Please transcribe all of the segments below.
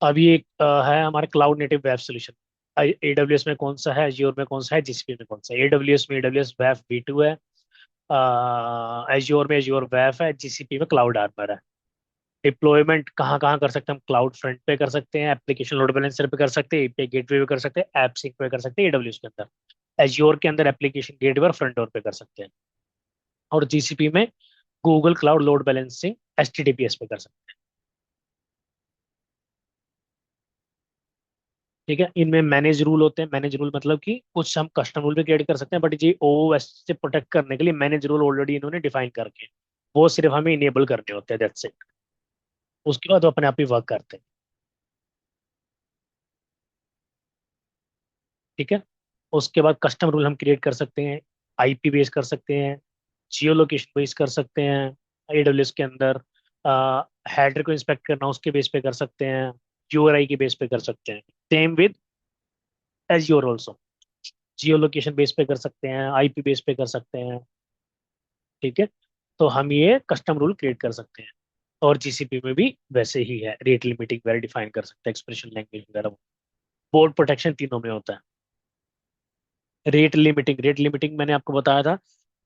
अब ये है हमारे cloud native web solution. AWS में कौन सा है, Azure में कौन सा है, GCP में कौन सा है। AWS में AWS वेब V2 है, Azure में Azure वेब है, GCP में क्लाउड आर्मर है। डिप्लॉयमेंट कहाँ कहाँ कर सकते हैं हम, क्लाउड फ्रंट पे कर सकते हैं, एप्लीकेशन लोड बैलेंसर पे कर सकते हैं, एपीआई गेटवे पे कर सकते हैं, ऐप सिंक पे कर सकते हैं AWS के अंदर। Azure के अंदर एप्लीकेशन गेटवे और फ्रंट डोर पे कर सकते हैं। और GCP में Google cloud load balancing HTTPS पे कर सकते हैं। ठीक है, इनमें मैनेज रूल होते हैं। मैनेज रूल मतलब कि कुछ हम कस्टम रूल भी क्रिएट कर सकते हैं, बट ये OS से प्रोटेक्ट करने के लिए मैनेज रूल ऑलरेडी इन्होंने डिफाइन करके हैं। वो सिर्फ हमें इनेबल करने होते हैं, दैट्स इट। उसके बाद वो अपने आप ही वर्क करते हैं। ठीक है, उसके बाद कस्टम रूल हम क्रिएट कर सकते हैं, IP बेस कर सकते हैं, जियो लोकेशन बेस कर सकते हैं। AWS के अंदर हेडर को इंस्पेक्ट करना उसके बेस पे कर सकते हैं, URI के बेस पे कर सकते हैं। Same with azure also, Jio location base पे कर सकते हैं, IP बेस पे कर सकते हैं। ठीक है, तो हम ये कस्टम रूल क्रिएट कर सकते हैं। और GCP में भी वैसे ही है, रेट लिमिटिंग वगैरह डिफाइन कर सकते हैं, एक्सप्रेशन लैंग्वेज वगैरह। बोर्ड प्रोटेक्शन तीनों में होता है। रेट लिमिटिंग मैंने आपको बताया था।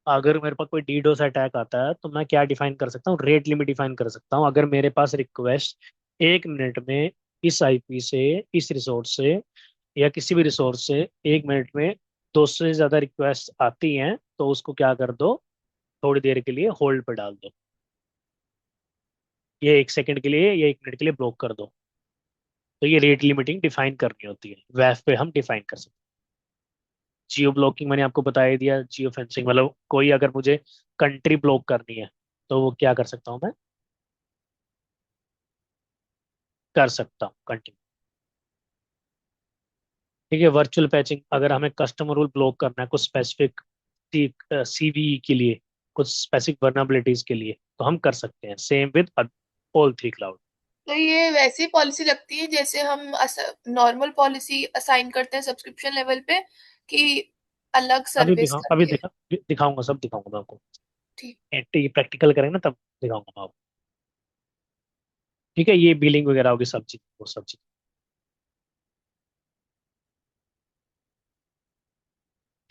अगर मेरे पास कोई डीडोस अटैक आता है तो मैं क्या डिफाइन कर सकता हूँ, रेट लिमिट डिफाइन कर सकता हूँ। अगर मेरे पास रिक्वेस्ट 1 मिनट में इस IP से, इस रिसोर्स से, या किसी भी रिसोर्स से 1 मिनट में 200 से ज्यादा रिक्वेस्ट आती हैं, तो उसको क्या कर दो, थोड़ी देर के लिए होल्ड पे डाल दो। ये 1 सेकंड के लिए या 1 मिनट के लिए ब्लॉक कर दो। तो ये रेट लिमिटिंग डिफाइन करनी होती है, वेब पे हम डिफाइन कर सकते हैं। जियो ब्लॉकिंग मैंने आपको बता ही दिया। जियो फेंसिंग मतलब कोई अगर मुझे कंट्री ब्लॉक करनी है तो वो क्या कर सकता हूँ मैं, कर सकता हूँ कंट्री। ठीक है, वर्चुअल पैचिंग अगर हमें कस्टमर रूल ब्लॉक करना है कुछ स्पेसिफिक CVE के लिए, कुछ स्पेसिफिक वर्नेबिलिटीज के लिए, तो हम कर सकते हैं। Same with all 3 cloud. तो ये वैसी पॉलिसी लगती है जैसे हम नॉर्मल पॉलिसी असाइन करते हैं सब्सक्रिप्शन लेवल पे, कि अलग अभी सर्विस अभी करके? दिखाऊंगा, सब दिखाऊंगा मैं आपको। ठीक। ये प्रैक्टिकल करेंगे ना तब दिखाऊंगा मैं आपको। ठीक है, ये बिलिंग वगैरह होगी, सब चीज, वो सब चीज।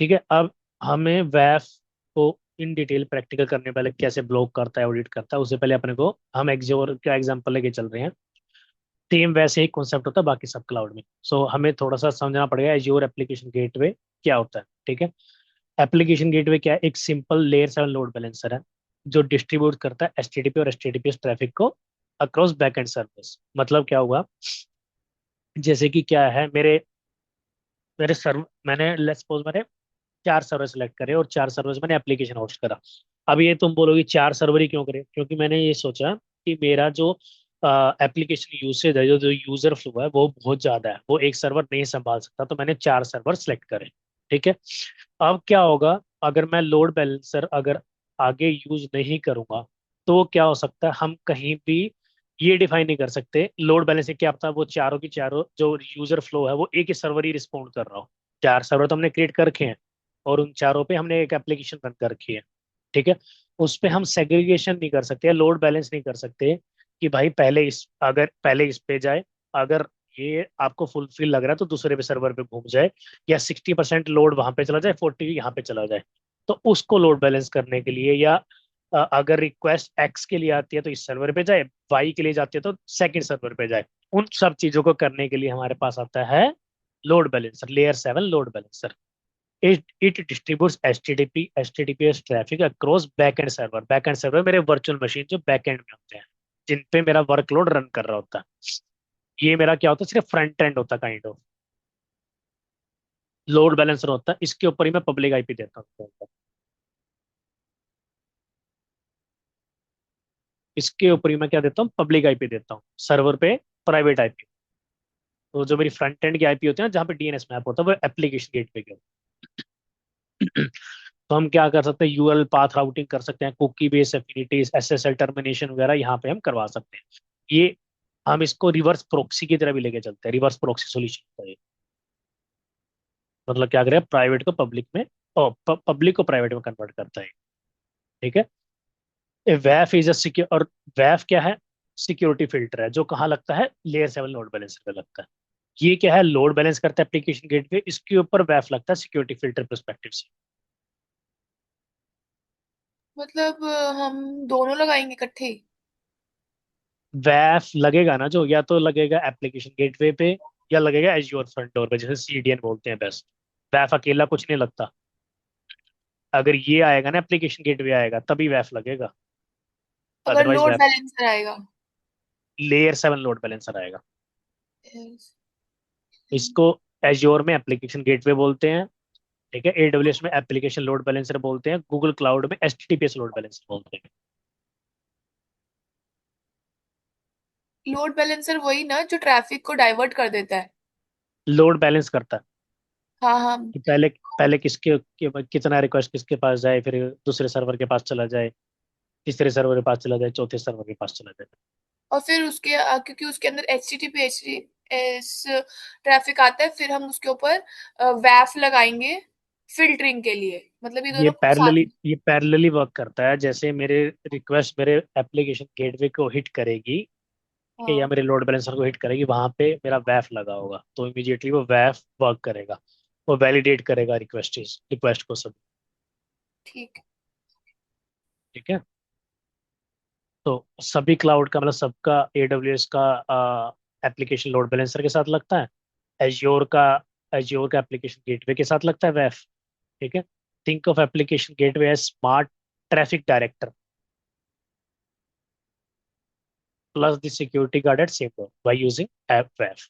ठीक है, अब हमें वैफ को इन डिटेल प्रैक्टिकल करने पहले कैसे ब्लॉक करता है, ऑडिट करता है, उससे पहले अपने को हम एक्जोर का एग्जांपल लेके चल रहे हैं। सेम वैसे ही कॉन्सेप्ट होता है बाकी सब क्लाउड में। सो हमें थोड़ा सा समझना पड़ेगा एज्योर एप्लीकेशन गेटवे क्या होता है। ठीक है, एप्लीकेशन गेटवे क्या है, एक सिंपल लेयर 7 लोड बैलेंसर है जो डिस्ट्रीब्यूट करता है HTTP और HTTPS ट्रैफिक को अक्रॉस बैकएंड सर्विस। मतलब क्या हुआ, जैसे कि क्या है, मेरे मेरे सर्व मैंने लेट्स सपोज मैंने 4 सर्वर सेलेक्ट करे और 4 सर्वर मैंने एप्लीकेशन होस्ट करा। अब ये तुम बोलोगे 4 सर्वर ही क्यों करे, क्योंकि मैंने ये सोचा कि मेरा जो एप्लीकेशन यूसेज है, जो जो यूजर फ्लो है वो बहुत ज्यादा है, वो एक सर्वर नहीं संभाल सकता, तो मैंने 4 सर्वर सेलेक्ट करे। ठीक है, अब क्या होगा, अगर मैं लोड बैलेंसर अगर आगे यूज नहीं करूंगा, तो क्या हो सकता है, हम कहीं भी ये डिफाइन नहीं कर सकते लोड बैलेंसिंग क्या पता वो चारों की चारों जो यूजर फ्लो है वो एक ही सर्वर ही रिस्पॉन्ड कर रहा हो। 4 सर्वर तो हमने क्रिएट कर रखे हैं और उन चारों पे हमने एक एप्लीकेशन रन कर रखी है। ठीक है, उस पे हम सेग्रीगेशन नहीं कर सकते, लोड बैलेंस नहीं कर सकते कि भाई पहले इस पे जाए, अगर ये आपको फुलफिल लग रहा है तो दूसरे पे सर्वर पे घूम जाए, या 60% लोड वहां पे चला जाए, 40 यहाँ पे चला जाए। तो उसको लोड बैलेंस करने के लिए, या अगर रिक्वेस्ट X के लिए आती है तो इस सर्वर पे जाए, Y के लिए जाती है तो सेकंड सर्वर पे जाए, उन सब चीजों को करने के लिए हमारे पास आता है load balancer, layer 7 load balancer. It distributes HTTPS traffic across backend server. Backend server मेरे वर्चुअल मशीन जो बैकएंड में होते हैं, जिन पे मेरा वर्कलोड रन कर रहा होता है। ये मेरा क्या होता है, सिर्फ फ्रंट एंड होता है काइंड ऑफ। लोड बैलेंसर होता है, इसके ऊपर ही मैं पब्लिक IP देता हूँ। इसके ऊपर ही मैं क्या देता हूँ, पब्लिक IP देता हूँ, सर्वर पे प्राइवेट IP। तो जो मेरी फ्रंट एंड की IP होती है ना, जहाँ पे DNS मैप होता है, वो एप्लीकेशन गेटवे के होता है। तो हम क्या कर सकते हैं, URL पाथ राउटिंग कर सकते हैं, cookie based affinities, SSL termination वगैरह यहाँ पे हम करवा सकते हैं। ये हम इसको रिवर्स प्रोक्सी की तरह भी लेके चलते हैं, रिवर्स प्रोक्सी सोल्यूशन है। मतलब क्या करें, प्राइवेट को पब्लिक में और पब्लिक को प्राइवेट में कन्वर्ट करता है। ठीक है, वैफ इज अ सिक्योर, और वैफ क्या है, सिक्योरिटी फिल्टर है जो कहाँ लगता है, लेयर 7 लोड बैलेंसर पे लगता है। ये क्या है, लोड बैलेंस करता है एप्लीकेशन गेटवे, इसके ऊपर वैफ लगता है सिक्योरिटी फिल्टर परस्पेक्टिव से। मतलब हम दोनों लगाएंगे इकट्ठे ही? वैफ लगेगा ना जो, या तो लगेगा एप्लीकेशन गेटवे पे या लगेगा एज्योर फ्रंट डोर पे, जैसे सीडीएन बोलते हैं बेस्ट। वैफ अकेला कुछ नहीं लगता। अगर ये आएगा ना, एप्लीकेशन गेटवे आएगा तभी वैफ लगेगा, अगर अदरवाइज लोड वैफ। बैलेंसर आएगा? लेयर 7 लोड बैलेंसर आएगा। Yes. इसको एज्योर में एप्लीकेशन गेटवे बोलते हैं, ठीक है। एडब्ल्यूएस में एप्लीकेशन लोड बैलेंसर बोलते हैं, गूगल क्लाउड में एचटीटीपीएस लोड बैलेंसर बोलते हैं। लोड बैलेंसर वही ना जो ट्रैफिक को डाइवर्ट कर देता है? लोड बैलेंस करता है हाँ हाँ। कि पहले पहले कितना रिक्वेस्ट किसके पास जाए, फिर दूसरे सर्वर के पास चला जाए, तीसरे सर्वर के पास चला जाए, चौथे सर्वर के पास चला जाए। और फिर उसके क्योंकि उसके अंदर एच ट्रैफिक आता है, फिर हम उसके ऊपर वैफ लगाएंगे फिल्टरिंग के लिए। मतलब ये ये दोनों पैरेलली साथ में। ये पैरेलली वर्क करता है, जैसे मेरे रिक्वेस्ट मेरे एप्लीकेशन गेटवे को हिट करेगी, ठीक है, या हाँ मेरे लोड बैलेंसर को हिट करेगी, वहां पे मेरा वैफ लगा होगा तो इमीडिएटली वो वैफ वर्क करेगा, वो वैलिडेट करेगा रिक्वेस्ट को सब। ठीक है। ठीक है। तो सभी क्लाउड का मतलब सबका एडब्ल्यूएस का एप्लीकेशन लोड बैलेंसर के साथ लगता है, एज्योर का एज्योर का एप्लीकेशन गेटवे के साथ लगता है वैफ। ठीक है। Think of application gateway as smart traffic director plus the security guard at same door by using app WAF.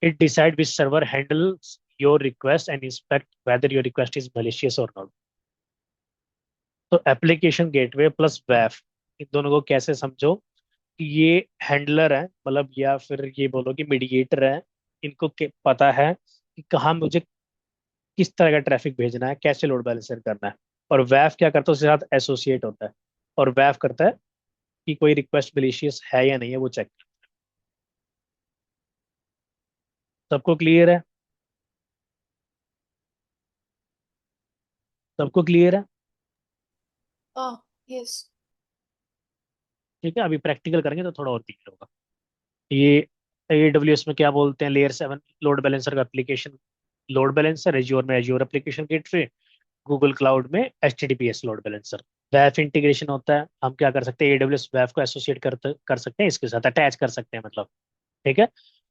It decide which server handles your request and inspect whether your request is malicious or not. तो application gateway plus WAF, इन दोनों को कैसे समझो कि ये handler है, मतलब या फिर ये बोलो कि मीडिएटर है। इनको पता है कि कहाँ मुझे किस तरह का ट्रैफिक भेजना है, कैसे लोड बैलेंसर करना है। और वैफ क्या करता है, उसके साथ एसोसिएट होता है और वैफ करता है कि कोई रिक्वेस्ट मिलीशियस है या नहीं है वो चेक। सबको क्लियर है? सबको क्लियर है? हाँ। यस। ठीक है, अभी प्रैक्टिकल करेंगे तो थोड़ा और क्लियर होगा। ये AWS में क्या बोलते हैं, लेयर 7 लोड बैलेंसर का एप्लीकेशन लोड बैलेंसर, एज्योर में azure application gateway, Google cloud में HTTPS लोड बैलेंसर। वैफ इंटीग्रेशन होता है, हम क्या कर सकते हैं, AWS वैफ को एसोसिएट कर सकते हैं, इसके साथ अटैच कर सकते हैं मतलब। ठीक है।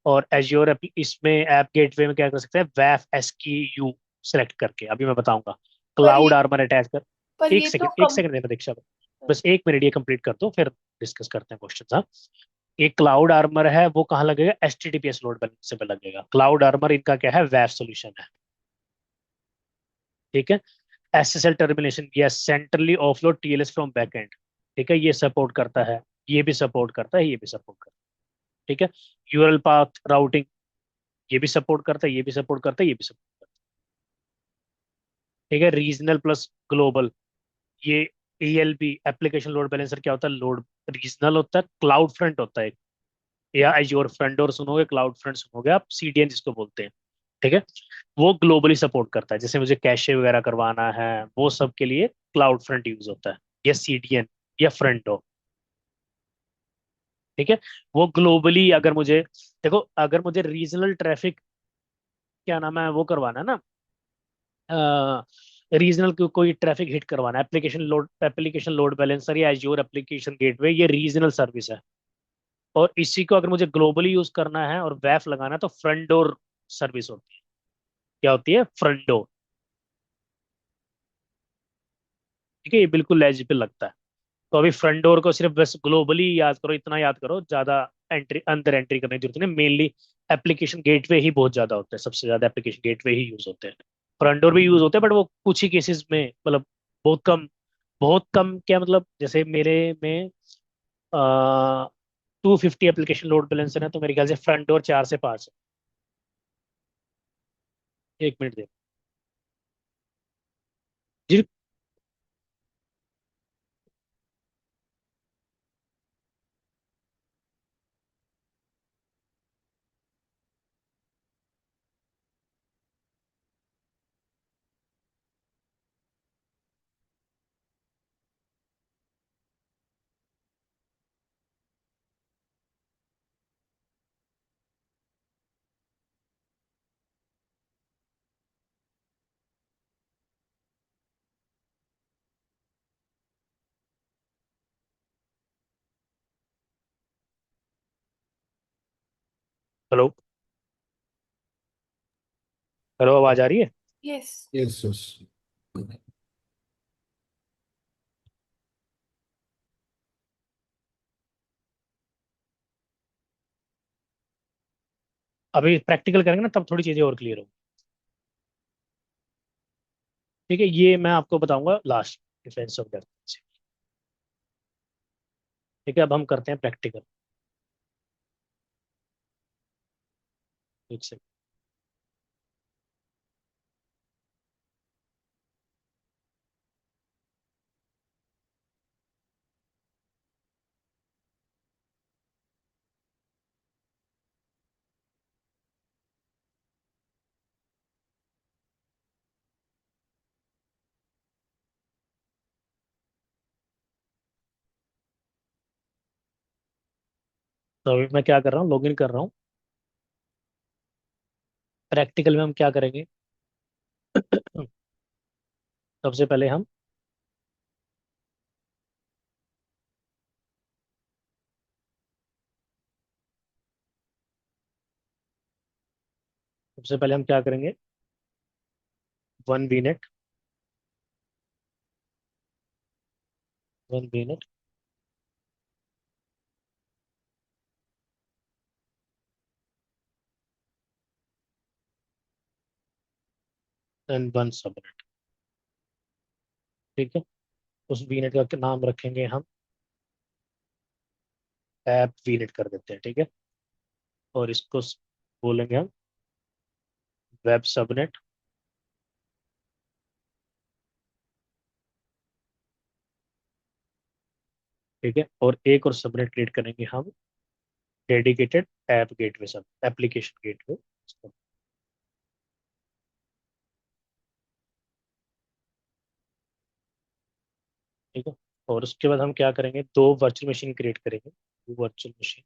और एज्योर इसमें ऐप गेटवे में क्या कर सकते हैं, वैफ SKU सेलेक्ट करके, अभी मैं बताऊंगा। पर क्लाउड ये आर्मर अटैच कर। पर एक ये तो सेकंड, एक कम। सेकंड दे प्रतीक्षा, बस 1 मिनट ये कंप्लीट कर दो फिर डिस्कस करते हैं क्वेश्चन। हाँ, एक क्लाउड आर्मर है वो कहाँ लगेगा, HTTPS लोड बैलेंसर पे लगेगा। क्लाउड आर्मर इनका क्या है, वैफ सॉल्यूशन है। ठीक है। SSL टर्मिनेशन या centrally offload TLS from backend, ठीक है, ये सपोर्ट करता है, ये भी सपोर्ट करता है, ये भी सपोर्ट करता है। ठीक है। यूआरएल पाथ राउटिंग, ये भी सपोर्ट करता है, ये भी सपोर्ट करता है, ये भी सपोर्ट करता है। ठीक है। रीजनल प्लस ग्लोबल, ये ELB एप्लीकेशन लोड बैलेंसर क्या होता है, लोड रीजनल होता है, क्लाउड फ्रंट होता है, या एज्योर फ्रंट और सुनोगे, क्लाउड फ्रंट सुनोगे आप, CDN जिसको बोलते हैं। ठीक है। वो ग्लोबली सपोर्ट करता है, जैसे मुझे कैशे वगैरह करवाना है वो सब के लिए क्लाउड फ्रंट यूज होता है, या CDN या फ्रंट हो। ठीक है। वो ग्लोबली अगर मुझे, देखो अगर मुझे रीजनल ट्रैफिक क्या नाम है वो करवाना है ना, रीजनल कोई ट्रैफिक हिट करवाना है, एप्लीकेशन लोड बैलेंसर या एज्योर एप्लीकेशन गेटवे, ये रीजनल सर्विस है। और इसी को अगर मुझे ग्लोबली यूज करना है और वैफ लगाना है तो फ्रंट डोर सर्विस होती है। क्या होती है, फ्रंट डोर। ठीक है, ये बिल्कुल एलिजिबल लगता है। तो अभी फ्रंट डोर को सिर्फ बस ग्लोबली याद करो, इतना याद करो, ज्यादा एंट्री अंदर एंट्री करने की जरूरत नहीं, मेनली एप्लीकेशन गेटवे ही बहुत ज्यादा होते हैं, सबसे ज्यादा एप्लीकेशन गेटवे ही यूज होते हैं। फ्रंट डोर भी यूज होते हैं बट वो कुछ ही केसेस में, मतलब बहुत कम। बहुत कम क्या मतलब, जैसे मेरे में 250 एप्लीकेशन लोड बैलेंसर है, तो मेरे ख्याल से फ्रंट डोर 4 से 5 है। 1 मिनट दे जी। हेलो। हेलो, आवाज आ रही है? यस। Yes yes. अभी प्रैक्टिकल करेंगे ना, तब थोड़ी चीजें और क्लियर हो। ठीक है, ये मैं आपको बताऊंगा लास्ट, डिफेंस ऑफ डेथ। ठीक है, अब हम करते हैं प्रैक्टिकल। एक सेकंड। तो अभी मैं क्या कर रहा हूँ, लॉगिन कर रहा हूँ। प्रैक्टिकल में हम क्या करेंगे? सबसे पहले हम सबसे पहले हम क्या करेंगे? One वीनेट। One वीनेट and one subnet. ठीक है, उस वीनेट का नाम रखेंगे हम ऐप वीनेट कर देते हैं। ठीक है, और इसको बोलेंगे हम वेब सबनेट। ठीक है, और एक और सबनेट क्रिएट करेंगे हम, डेडिकेटेड ऐप गेटवे सब एप्लीकेशन गेटवे। ठीक है, और उसके बाद हम क्या करेंगे, दो वर्चुअल मशीन क्रिएट करेंगे, दो वर्चुअल मशीन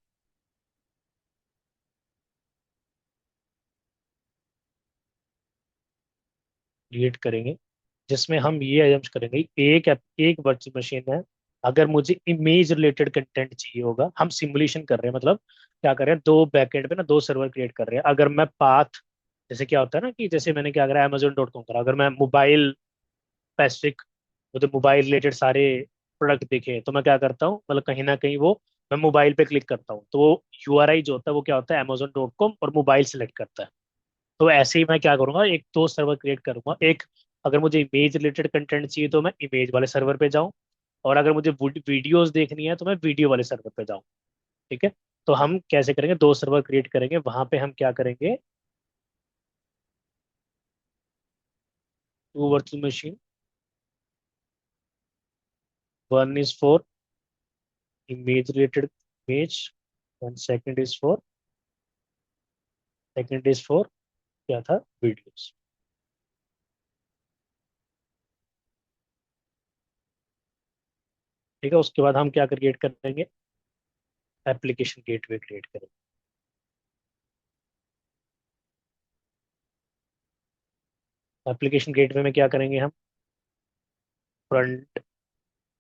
क्रिएट करेंगे, जिसमें हम ये एजम्स करेंगे एक वर्चुअल मशीन है। अगर मुझे इमेज रिलेटेड कंटेंट चाहिए होगा, हम सिमुलेशन कर रहे हैं, मतलब क्या कर रहे हैं, दो बैकएंड पे ना दो सर्वर क्रिएट कर रहे हैं। अगर मैं पाथ, जैसे क्या होता है ना, कि जैसे मैंने क्या करा, Amazon.com करा, अगर मैं मोबाइल स्पेसिफिक, मुझे मोबाइल रिलेटेड सारे प्रोडक्ट दिखे, तो मैं क्या करता हूँ, मतलब कहीं ना कहीं वो मैं मोबाइल पे क्लिक करता हूँ, तो वो यूआरआई जो होता है वो क्या होता है, Amazon.com और मोबाइल सेलेक्ट करता है। तो ऐसे ही मैं क्या करूंगा, एक दो सर्वर क्रिएट करूंगा। एक, अगर मुझे इमेज रिलेटेड कंटेंट चाहिए तो मैं इमेज वाले सर्वर पे जाऊं, और अगर मुझे वीडियोस देखनी है तो मैं वीडियो वाले सर्वर पे जाऊं। ठीक है, तो हम कैसे करेंगे, दो सर्वर क्रिएट करेंगे, वहां पे हम क्या करेंगे, two virtual machine, one is for image related image, and second is for क्या था, वीडियोस। ठीक है, उसके बाद हम क्या क्रिएट करेंगे, एप्लीकेशन गेटवे क्रिएट करेंगे। एप्लीकेशन गेटवे में क्या करेंगे हम, फ्रंट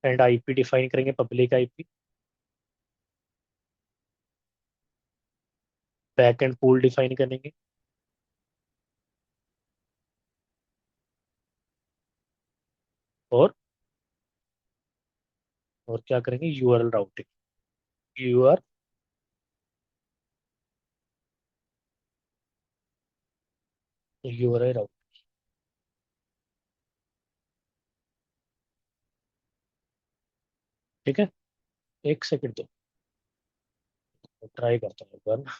एंड आईपी डिफाइन करेंगे, public IP. Back end pool define करेंगे, और क्या करेंगे, URL routing, UR URL routing. ठीक है, एक सेकंड दो, ट्राई करता हूँ एक बार।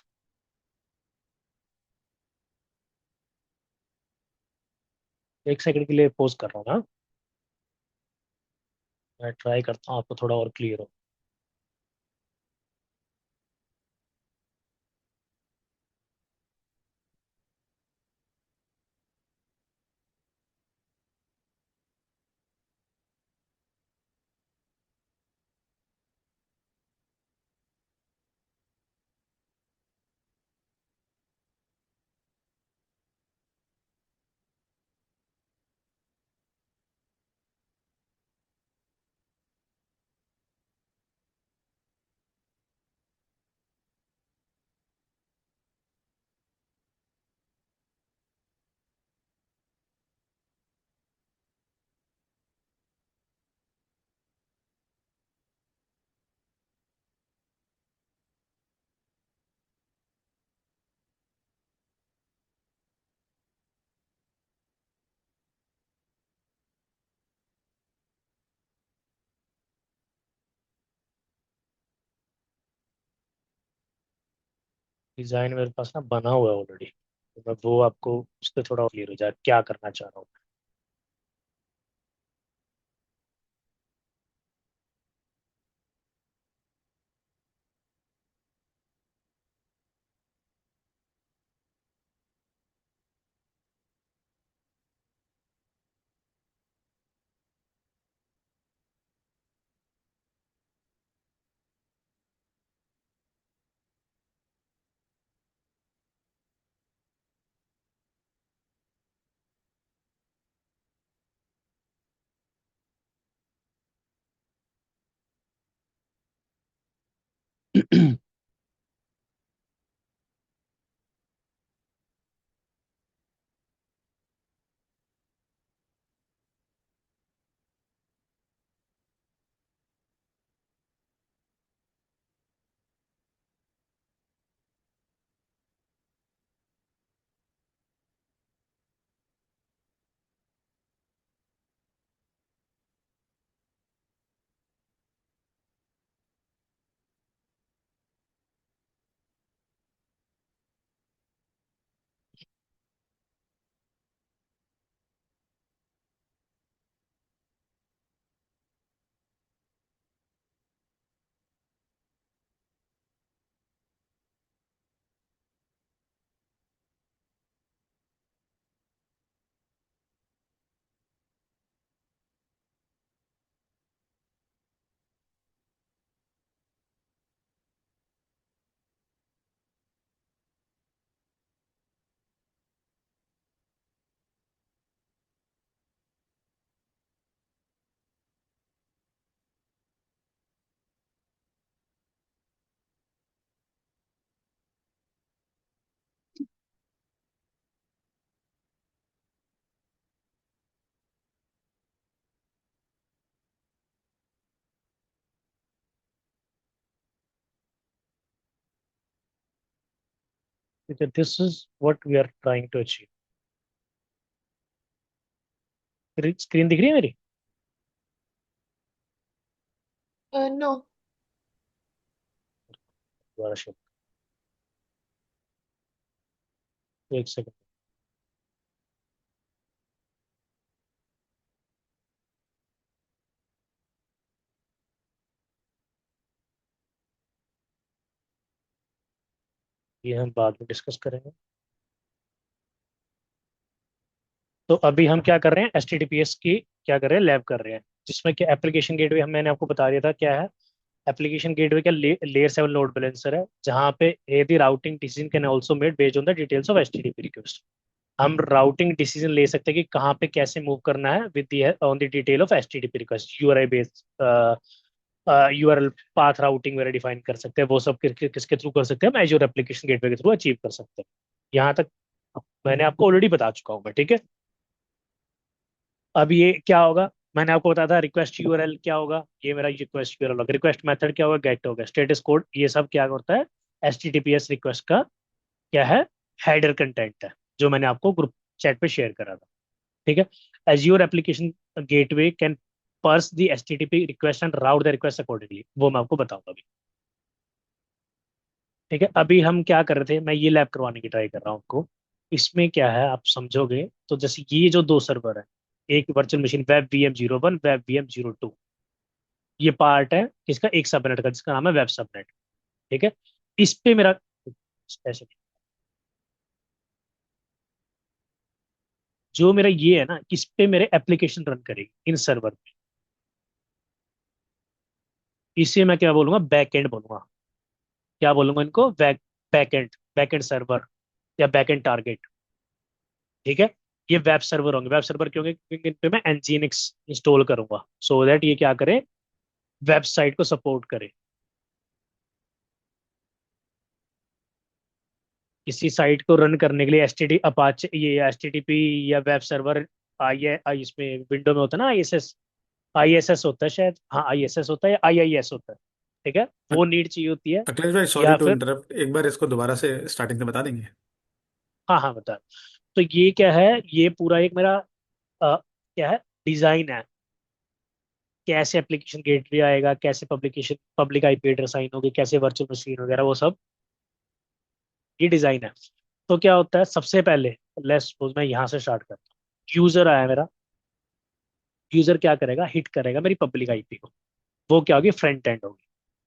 एक सेकंड के लिए पोज कर रहा हूँ ना, मैं ट्राई करता हूँ आपको थोड़ा और क्लियर हो। डिजाइन मेरे पास ना बना हुआ है ऑलरेडी, तो मैं वो आपको उससे थोड़ा क्लियर हो जाए क्या करना चाह रहा हूँ। ठीक है, this is what we are trying to achieve. Screen दिख रही है मेरी? नो। दोबारा शो, एक सेकंड। ये हम बाद में डिस्कस करेंगे। तो अभी हम क्या कर रहे हैं, एचटीटीपीएस की क्या कर रहे हैं, लैब कर रहे हैं, जिसमें कि एप्लीकेशन गेटवे हम मैंने आपको बता दिया था क्या है। एप्लीकेशन गेटवे का लेयर 7 लोड बैलेंसर है, जहाँ पे the routing decision can also made based on the details of HTTP request. हम राउटिंग डिसीजन ले सकते हैं कि कहाँ पे कैसे मूव करना है with on the detail of HTTP request, URI based URL path routing वगैरह डिफाइन कर सकते हैं। वो सब किसके थ्रू कर सकते हैं, हम एज्योर एप्लीकेशन गेटवे के थ्रू अचीव कर सकते हैं। यहाँ तक मैंने आपको ऑलरेडी बता चुका हूँ मैं, ठीक है। अब ये क्या होगा, मैंने आपको बताया था रिक्वेस्ट यूआरएल क्या होगा, ये मेरा रिक्वेस्ट यूआरएल होगा, रिक्वेस्ट मेथड क्या होगा, गेट होगा, स्टेटस कोड, ये सब क्या होता है, एचटीटीपीएस रिक्वेस्ट का क्या है, हेडर कंटेंट है, जो मैंने आपको ग्रुप चैट पे शेयर करा था, ठीक है। Azure application gateway can purse the HTTP request and route the request accordingly, वो मैं आपको बताऊंगा अभी, ठीक है। अभी हम क्या कर रहे थे, मैं ये लैब करवाने की ट्राई कर रहा हूँ आपको। इसमें क्या है आप समझोगे, तो जैसे ये जो दो सर्वर है, एक virtual machine web VM01, web VM02, ये पार्ट है किसका, एक सबनेट का, जिसका नाम है वेब सबनेट, ठीक है। इस पे मेरा ऐसे, जो मेरा ये है ना, इस पे मेरे एप्लीकेशन रन करेगी इन सर्वर पे, इसे मैं क्या बोलूंगा, बैकएंड बोलूंगा। क्या बोलूंगा इनको, बैकएंड, बैकएंड सर्वर या बैकएंड टारगेट, ठीक है। ये वेब सर्वर होंगे, वेब सर्वर क्यों होंगे, क्योंकि इन पे मैं nginx इंस्टॉल करूंगा, सो दैट ये क्या करे, वेबसाइट को सपोर्ट करे। किसी साइट को रन करने के लिए एचटीटी अपाचे, ये एचटीटीपी या वेब सर्वर, आई इसमें विंडो में होता है ना, आईएसएस होता है शायद, हाँ आईएसएस होता है या आईआईएस होता है, ठीक है, वो अक- नीड चाहिए होती है। अखिलेश भाई, सॉरी या टू फिर, इंटरप्ट, एक बार इसको दोबारा से स्टार्टिंग से बता देंगे? हाँ हाँ बता। तो ये क्या है, ये पूरा एक मेरा क्या है, डिजाइन है, कैसे एप्लीकेशन गेटवे आएगा, कैसे publication public IP address sign होगी, कैसे वर्चुअल मशीन वगैरह वो सब ये डिजाइन है। तो क्या होता है, सबसे पहले लेट्स सपोज मैं यहाँ से स्टार्ट करता हूँ, यूजर आया मेरा, यूजर क्या करेगा, हिट करेगा मेरी पब्लिक आईपी को, वो क्या होगी, फ्रंट एंड होगी।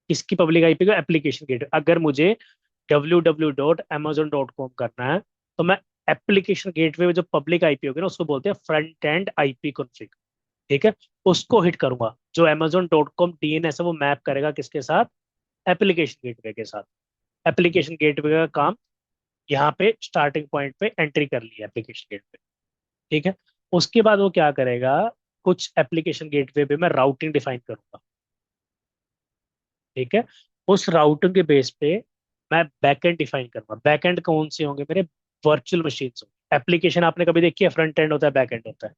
इसकी पब्लिक आईपी को एप्लीकेशन गेट, अगर मुझे www.amazon.com करना है, तो मैं एप्लीकेशन गेटवे में जो पब्लिक आईपी होगी ना, उसको बोलते हैं फ्रंट एंड आईपी कॉन्फ़िग। ठीक है, उसको हिट करूंगा, जो amazon.com डीएनएस है वो मैप करेगा किसके साथ, एप्लीकेशन गेटवे के साथ। एप्लीकेशन गेटवे का काम यहाँ पे स्टार्टिंग पॉइंट पे एंट्री कर लिया एप्लीकेशन गेटवे। ठीक है, उसके बाद वो क्या करेगा, कुछ एप्लीकेशन गेटवे पे मैं राउटिंग डिफाइन करूंगा। ठीक है, उस राउटिंग के बेस पे मैं बैकएंड डिफाइन करूंगा। बैकएंड कौन से होंगे मेरे, वर्चुअल मशीन होंगे। एप्लीकेशन आपने कभी देखी है, फ्रंट एंड होता है बैक एंड होता है,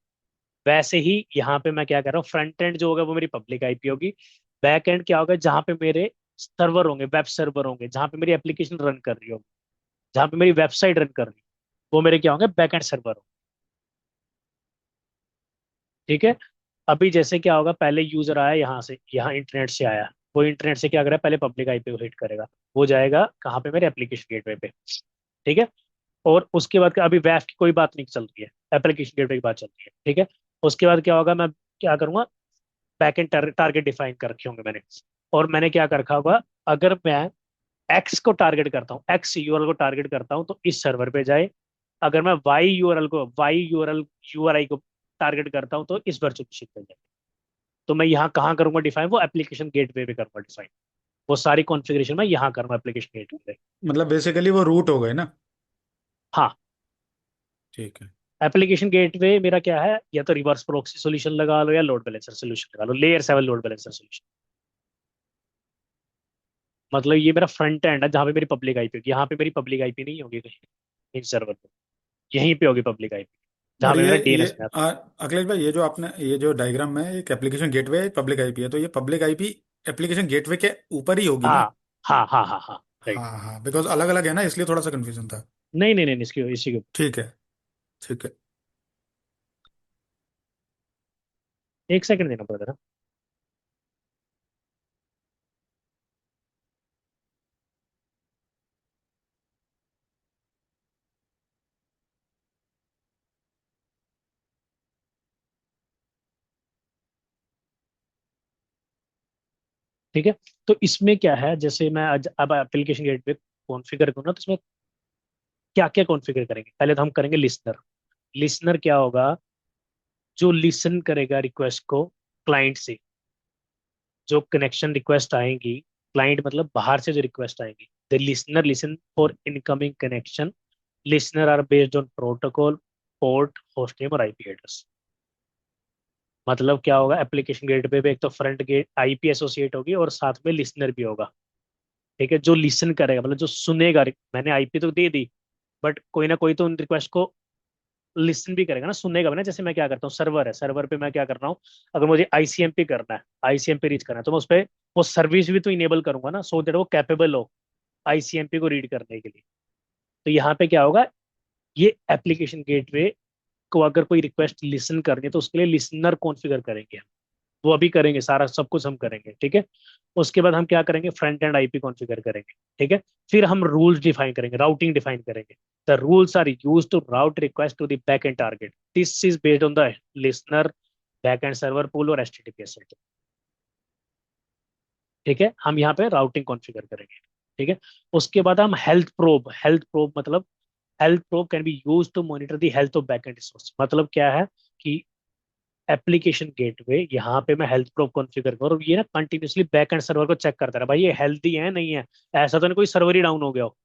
वैसे ही यहाँ पे मैं क्या कर रहा हूँ, फ्रंट एंड जो होगा वो मेरी पब्लिक आईपी होगी। बैक एंड क्या होगा, जहाँ पे मेरे सर्वर होंगे, वेब सर्वर होंगे, जहाँ पे मेरी एप्लीकेशन रन कर रही होगी, जहाँ पे मेरी वेबसाइट रन कर रही है, वो मेरे क्या होंगे, बैक एंड सर्वर होंगे। ठीक है, अभी जैसे क्या होगा, पहले यूजर आया यहाँ से, यहाँ इंटरनेट से आया, वो इंटरनेट से क्या करेगा, पहले पब्लिक आईपी को हिट करेगा, वो जाएगा कहाँ पे, मेरे एप्लीकेशन गेटवे पे। ठीक है, और उसके बाद अभी वैफ की कोई बात नहीं चल रही है, एप्लीकेशन गेटवे की बात चल रही है। ठीक है, उसके बाद क्या होगा, मैं क्या करूंगा, बैकएंड टारगेट डिफाइन कर रखे होंगे मैंने, और मैंने क्या कर रखा होगा, अगर मैं एक्स को टारगेट करता हूँ, एक्स यूआरएल को टारगेट करता हूँ तो इस सर्वर पे जाए। अगर मैं वाई यूआरएल यूआरआई को टारगेट करता हूँ तो इस वर्चुअल मशीन पे जाए। तो मैं यहाँ कहाँ करूंगा डिफाइन, वो एप्लीकेशन गेटवे पे करूंगा डिफाइन। वो सारी कॉन्फ़िगरेशन मैं यहाँ करूंगा एप्लीकेशन गेटवे पे। मतलब बेसिकली वो रूट हो गए ना। हाँ, ठीक है। एप्लीकेशन गेटवे मेरा क्या है, या तो रिवर्स प्रोक्सी सोल्यूशन लगा लो या लोड बैलेंसर सोल्यूशन लगा लो, लेयर 7 लोड बैलेंसर सोल्यूशन। मतलब ये मेरा फ्रंट एंड है, जहाँ पे मेरी पब्लिक आईपी होगी, यहाँ पे मेरी पब्लिक आईपी नहीं होगी कहीं, इन सर्वर पे, यहीं पे होगी पब्लिक आईपी, जहाँ और पे मेरा ये डीएनएस मैप है। अखिलेश भाई, ये जो आपने ये जो डायग्राम में एक एप्लीकेशन गेटवे है, एक पब्लिक आईपी है, तो ये पब्लिक आईपी एप्लीकेशन गेटवे के ऊपर ही होगी ना। हाँ हाँ हाँ हाँ हाँ, राइट। हाँ हाँ, बिकॉज अलग अलग है ना, इसलिए थोड़ा सा कंफ्यूजन था। नहीं नहीं नहीं, इसकी इसी के ठीक है। ठीक है। एक सेकंड देना पड़ेगा ना। ठीक है, तो इसमें क्या है, जैसे मैं आज अब एप्लीकेशन गेटवे कॉन्फ़िगर करूँ ना, तो इसमें क्या क्या कॉन्फ़िगर करेंगे, पहले तो हम करेंगे लिसनर। लिसनर क्या होगा, जो लिसन करेगा रिक्वेस्ट को क्लाइंट से, जो कनेक्शन रिक्वेस्ट आएंगी, क्लाइंट मतलब बाहर से जो रिक्वेस्ट आएंगी, the listener listen for incoming connection, listener are based on protocol, port, host name और आईपी एड्रेस। मतलब क्या होगा, एप्लीकेशन गेटवे पे एक तो फ्रंट गेट आईपी एसोसिएट होगी और साथ में लिसनर भी होगा। ठीक है, जो लिसन करेगा मतलब जो सुनेगा, मैंने आईपी तो दे दी, बट कोई ना कोई तो उन रिक्वेस्ट को लिसन भी करेगा ना, सुनेगा भी ना। जैसे मैं क्या करता हूँ, सर्वर है, सर्वर पे मैं क्या कर रहा हूँ, अगर मुझे आईसीएमपी करना है, आईसीएमपी रीच करना है, तो मैं उस पर वो सर्विस भी तो इनेबल करूंगा ना, सो दैट वो कैपेबल हो आईसीएमपी को रीड करने के लिए। तो यहाँ पे क्या होगा, ये एप्लीकेशन गेटवे को अगर कोई रिक्वेस्ट लिसन करनी है तो उसके लिए लिसनर कॉन्फ़िगर करेंगे हम। वो अभी करेंगे, सारा सब कुछ हम करेंगे। ठीक है, उसके बाद हम क्या करेंगे, फ्रंट एंड आईपी कॉन्फ़िगर करेंगे। ठीक है, फिर हम रूल्स डिफाइन करेंगे, राउटिंग डिफाइन करेंगे। The rules are use to route request to the back end target, this is based on the listener, back end server pool और एचटीटीपीएस। ठीक है, हम यहाँ पे राउटिंग कॉन्फ़िगर करेंगे। ठीक है, उसके बाद हम हेल्थ प्रोब मतलब health probe can be use to monitor the health of backend resource. मतलब क्या है कि एप्लीकेशन गेटवे यहाँ पे मैं हेल्थ प्रोब कॉन्फ़िगर करूँ, और ये ना कंटिन्यूसली बैकएंड सर्वर को चेक करता रहा, भाई ये हेल्दी है नहीं है। ऐसा तो नहीं कोई सर्वर ही डाउन हो गया हो,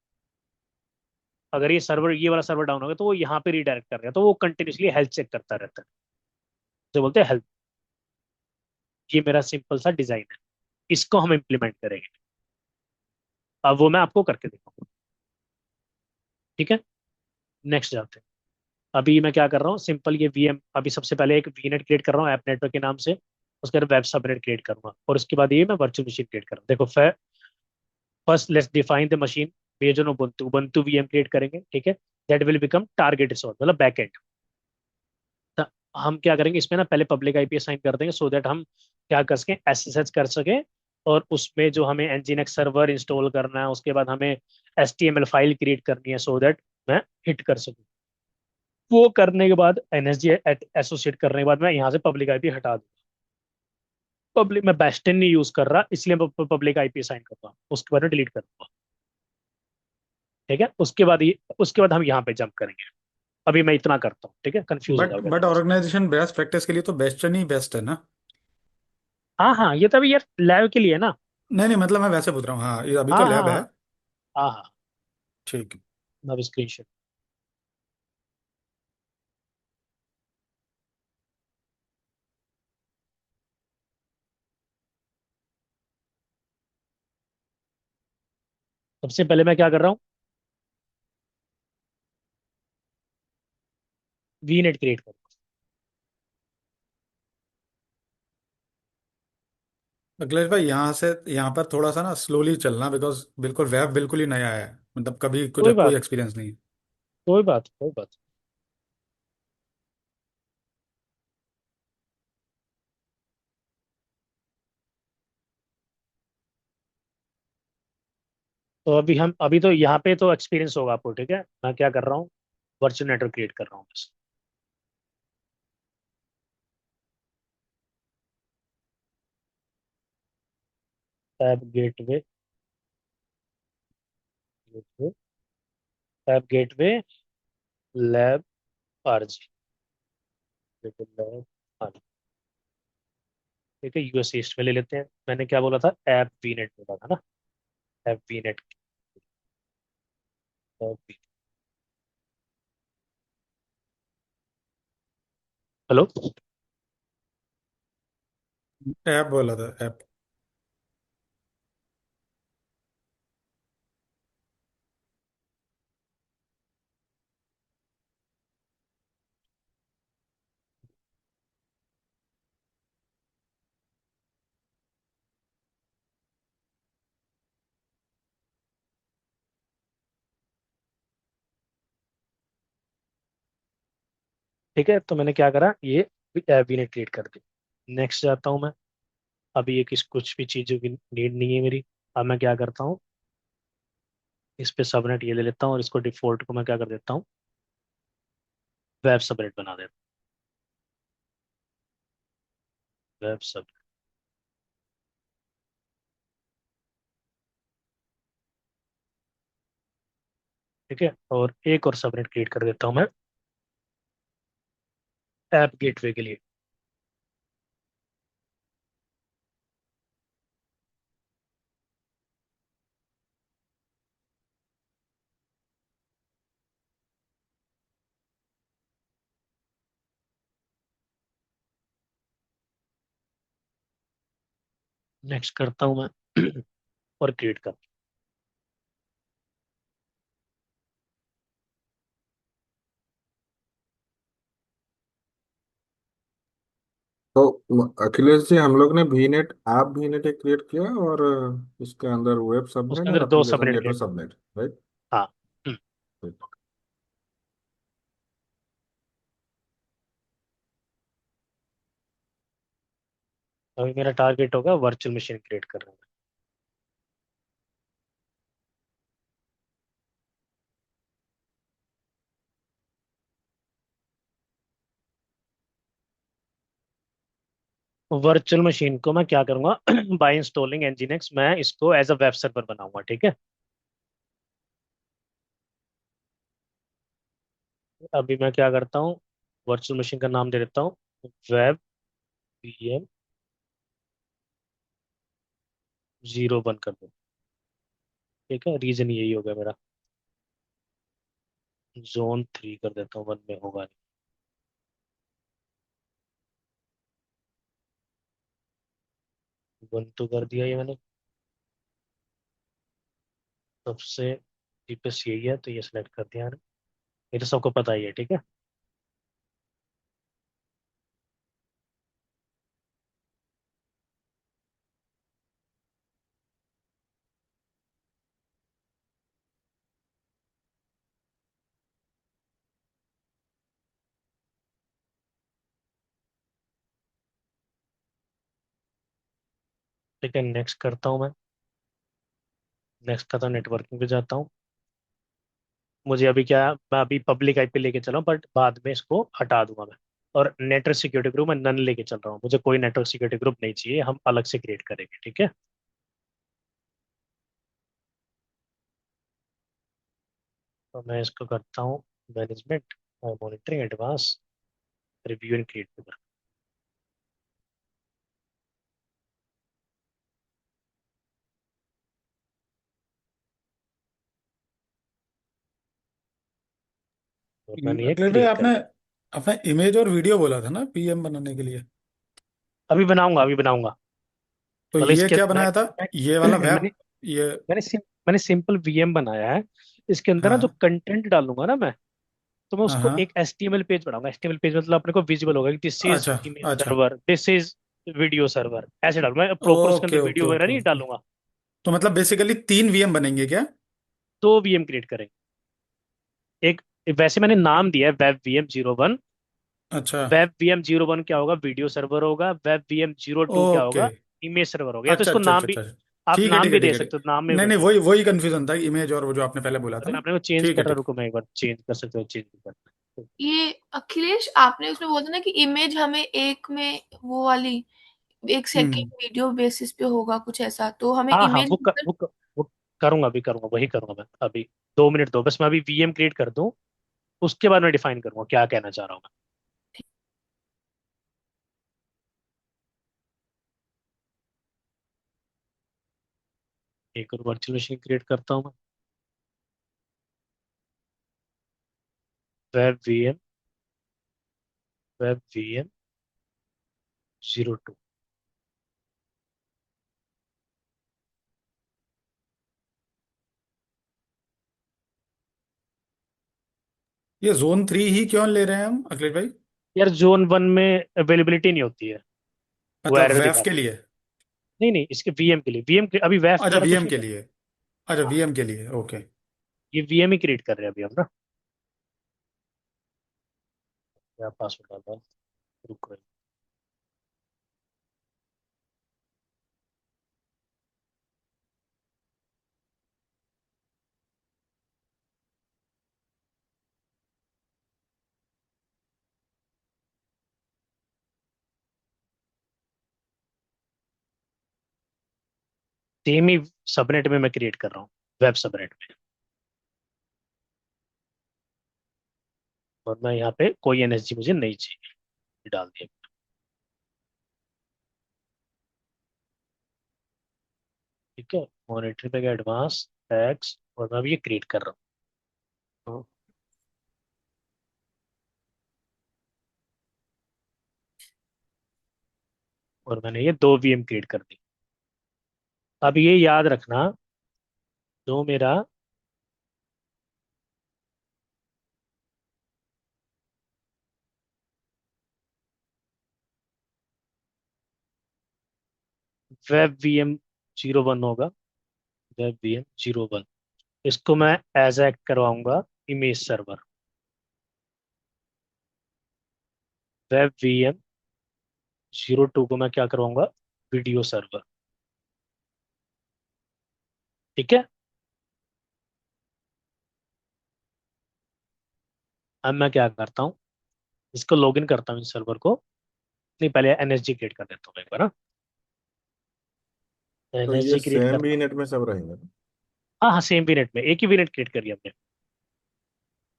अगर ये सर्वर, ये वाला सर्वर डाउन हो गया तो वो यहाँ पे रीडायरेक्ट कर रहा है, तो वो कंटिन्यूसली हेल्थ चेक करता रहता है, जो बोलते हैं हेल्थ। ये मेरा सिंपल सा डिजाइन है, इसको हम इम्प्लीमेंट करेंगे। अब वो मैं आपको करके दिखाऊंगा। ठीक है, नेक्स्ट जाते हैं। अभी मैं क्या कर रहा हूँ, सिंपल ये वीएम, अभी सबसे पहले एक वीनेट क्रिएट कर रहा हूँ ऐप नेटवर्क के नाम से, उसके बाद वेब सबनेट क्रिएट करूंगा, और उसके बाद ये मैं वर्चुअल मशीन क्रिएट कर रहा हूँ। देखो, first let's define the machine based on Ubuntu, Ubuntu VM create करेंगे। ठीक है, that will become target resource मतलब बैकएंड। हम क्या करेंगे इसमें ना, पहले पब्लिक आईपी असाइन कर देंगे, सो दैट हम क्या कर सकें, एसएसएच कर सके और उसमें जो हमें nginx सर्वर इंस्टॉल करना है, उसके बाद हमें HTML फाइल क्रिएट करनी है सो दैट मैं हिट कर सकूं। वो करने के बाद NSG एसोसिएट करने के बाद मैं यहाँ से पब्लिक आईपी हटा दूँ। पब्लिक मैं बेस्टन नहीं यूज कर रहा, इसलिए मैं पब्लिक आईपी साइन कर रहा हूँ, उसके बाद डिलीट कर दूंगा। ठीक है, उसके बाद हम यहाँ पे जंप करेंगे। अभी मैं इतना करता हूँ, ठीक है, कंफ्यूज हो बट जाओगे बट थोड़ा सा। ऑर्गेनाइजेशन बेस्ट प्रैक्टिस के लिए तो बेस्ट नहीं, बेस्ट है ना? हाँ हाँ, ये तो अभी यार लैब के लिए ना। नहीं नहीं, मतलब मैं वैसे पूछ रहा हूँ, हाँ ये अभी तो हाँ हाँ लैब है। हाँ हाँ हाँ। ठीक है। मैं अभी स्क्रीन। सबसे पहले मैं क्या कर रहा हूँ, वी नेट क्रिएट कर। अखिलेश भाई, यहाँ से यहाँ पर थोड़ा सा ना स्लोली चलना, बिकॉज बिल्कुल वेब बिल्कुल ही नया है, मतलब कभी कुछ कोई कोई बात, एक्सपीरियंस नहीं है। कोई बात। तो अभी तो यहाँ पे तो एक्सपीरियंस होगा आपको, ठीक है। मैं क्या कर रहा हूँ, वर्चुअल नेटवर्क क्रिएट कर रहा हूँ बस। Tab gateway, gateway, tab gateway, lab RG, lab RG. ठीक है, यूएस ईस्ट में ले लेते हैं। मैंने क्या बोला था, ऐप वी नेट बोला था ना। App V net, hello. App बोला था, ऐप। ठीक है, तो मैंने क्या करा, ये ऐप वी नेट क्रिएट कर दी। नेक्स्ट जाता हूँ मैं। अभी ये कुछ भी चीज़ों की नीड नहीं है मेरी। अब मैं क्या करता हूँ, इस पे सबनेट ये ले लेता हूँ और इसको डिफॉल्ट को मैं क्या कर देता हूँ, वेब सबनेट बना देता हूँ, वेब सब। ठीक है, और एक और सबनेट क्रिएट कर देता हूँ मैं, ऐप गेटवे के लिए। नेक्स्ट करता हूँ मैं और क्रिएट कर। तो अखिलेश जी, हम लोग ने वी नेट, आप वी नेट एक क्रिएट किया, और इसके अंदर वेब उसके सबनेट और अंदर दो application subnet gateway create. Subnet, right? हाँ। हम्म, अभी मेरा टारगेट होगा वर्चुअल मशीन क्रिएट करना। वर्चुअल मशीन को मैं क्या करूंगा, बाय इंस्टॉलिंग nginx मैं इसको एज अ वेब सर्वर बनाऊंगा, ठीक है। अभी मैं क्या करता हूँ, वर्चुअल मशीन का नाम दे देता हूँ वेब VM 01 कर दो। ठीक है, रीजन यही होगा मेरा। Zone 3 कर देता हूँ, 1 में होगा नहीं। 1 तो कर दिया ये मैंने। सबसे डीपेस्ट यही है, तो ये सिलेक्ट कर दिया मैंने। ये तो सबको पता ही है, ठीक है। ठीक है, नेक्स्ट करता हूँ मैं। नेक्स्ट करता हूँ, नेटवर्किंग पे जाता हूँ। मुझे अभी क्या, मैं अभी पब्लिक आईपी लेके चला हूँ, बट बाद में इसको हटा दूंगा मैं। और नेटवर्क सिक्योरिटी ग्रुप मैं नन लेके चल रहा हूँ, मुझे कोई नेटवर्क सिक्योरिटी ग्रुप नहीं चाहिए, हम अलग से क्रिएट करेंगे, ठीक है। तो मैं इसको करता हूँ मैनेजमेंट और monitoring advance, review and create पे। और मैंने ये अखिलेश भाई, क्रिएट कर आपने दिया। अपना इमेज और वीडियो बोला था ना पीएम बनाने के लिए। अभी बनाऊंगा, अभी बनाऊंगा। तो मतलब ये इसके क्या मैं, बनाया था, ये वाला मैं मैंने वेब? ये मैंने मैंने सिंपल वीएम बनाया है। इसके अंदर ना जो हाँ कंटेंट डालूंगा ना मैं, तो मैं हाँ उसको हाँ। एक एचटीएमएल पेज बनाऊंगा। एचटीएमएल पेज मतलब अपने को विजिबल होगा कि दिस इज अच्छा इमेज अच्छा। Server, this is video server, ऐसे डालूंगा मैं। प्रॉपर उसके ओके अंदर ओके वीडियो वगैरह ओके नहीं ओके। डालूंगा। तो मतलब बेसिकली 3 वीएम बनेंगे क्या? दो वीएम क्रिएट करेंगे। एक, वैसे मैंने नाम दिया है वेब वीएम 01। अच्छा। वेब वीएम 01 क्या होगा, वीडियो सर्वर होगा। वेब वीएम 02 क्या ओके। होगा, इमेज सर्वर होगा। या तो अच्छा इसको अच्छा नाम अच्छा भी, अच्छा। आप ठीक है नाम ठीक है भी ठीक दे है सकते ठीक हो, नाम में है। नहीं भी। नहीं, वही वही कंफ्यूजन था, इमेज और वो जो आपने पहले बोला था अगर ना। आपने को चेंज ठीक है करना, ठीक। रुको मैं एक बार चेंज कर सकते हो, चेंज कर सकते हो। ये अखिलेश, आपने उसमें बोला था ना कि इमेज हमें एक में वो वाली 1 सेकेंड हम्म। वीडियो बेसिस पे होगा कुछ ऐसा, तो हमें हाँ हाँ, इमेज मतलब। वो करूंगा, अभी करूंगा, वही करूंगा मैं अभी। 2 मिनट दो बस, मैं अभी वीएम क्रिएट कर दूं, उसके बाद मैं डिफाइन करूंगा क्या कहना चाह रहा हूँ मैं। एक और वर्चुअल मशीन क्रिएट करता हूँ मैं। Web VM, web VM 02। ये जोन 3 ही क्यों ले रहे हैं हम अखिलेश भाई? यार जोन 1 में अवेलेबिलिटी नहीं होती है, वो मतलब एरर वेफ के दिखाता है। लिए? नहीं नहीं, इसके वीएम के लिए, अभी वेब अच्छा वगैरह कुछ वीएम नहीं के कर रहा। लिए। अच्छा हाँ, वीएम के लिए, ओके। ये वीएम ही क्रिएट कर रहे हैं अभी हम ना। क्या पासवर्ड डाल रहा हूँ, रुको। सेम ही सबनेट में मैं क्रिएट कर रहा हूँ, वेब सबनेट में। और मैं यहाँ पे कोई एनएसजी मुझे नहीं चाहिए, ये डाल दिया। ठीक है, मॉनिटरिंग पे एडवांस टैग्स, और मैं अभी ये क्रिएट कर रहा हूँ। और मैंने ये 2 वीएम क्रिएट कर दी। अब ये याद रखना, जो मेरा वेब वीएम 01 होगा, वेब वीएम 01, इसको मैं एज एक्ट करवाऊंगा इमेज सर्वर। वेब वीएम 02 को मैं क्या करवाऊंगा, वीडियो सर्वर। ठीक है। अब मैं क्या करता हूँ, इसको लॉगिन करता हूँ इस सर्वर को। नहीं, पहले एनएसजी क्रिएट कर देता हूँ एक बार ना। तो ये एनएसजी क्रिएट सेम करता भी हूँ। नेट में सब रहेंगे ना? हाँ हाँ, सेम वीनेट में एक ही वीनेट क्रिएट करी हमने।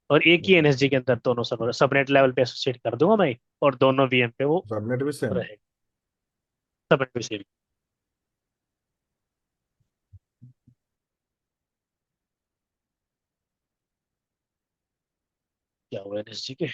और एक ही ओके। एनएसजी के अंदर दोनों सर्वर सबनेट लेवल पे एसोसिएट कर दूंगा मैं। और दोनों वीएम पे वो सबनेट भी सेम? रहेगा, सबनेट पे सेम। क्या हुआ एनएसजी के।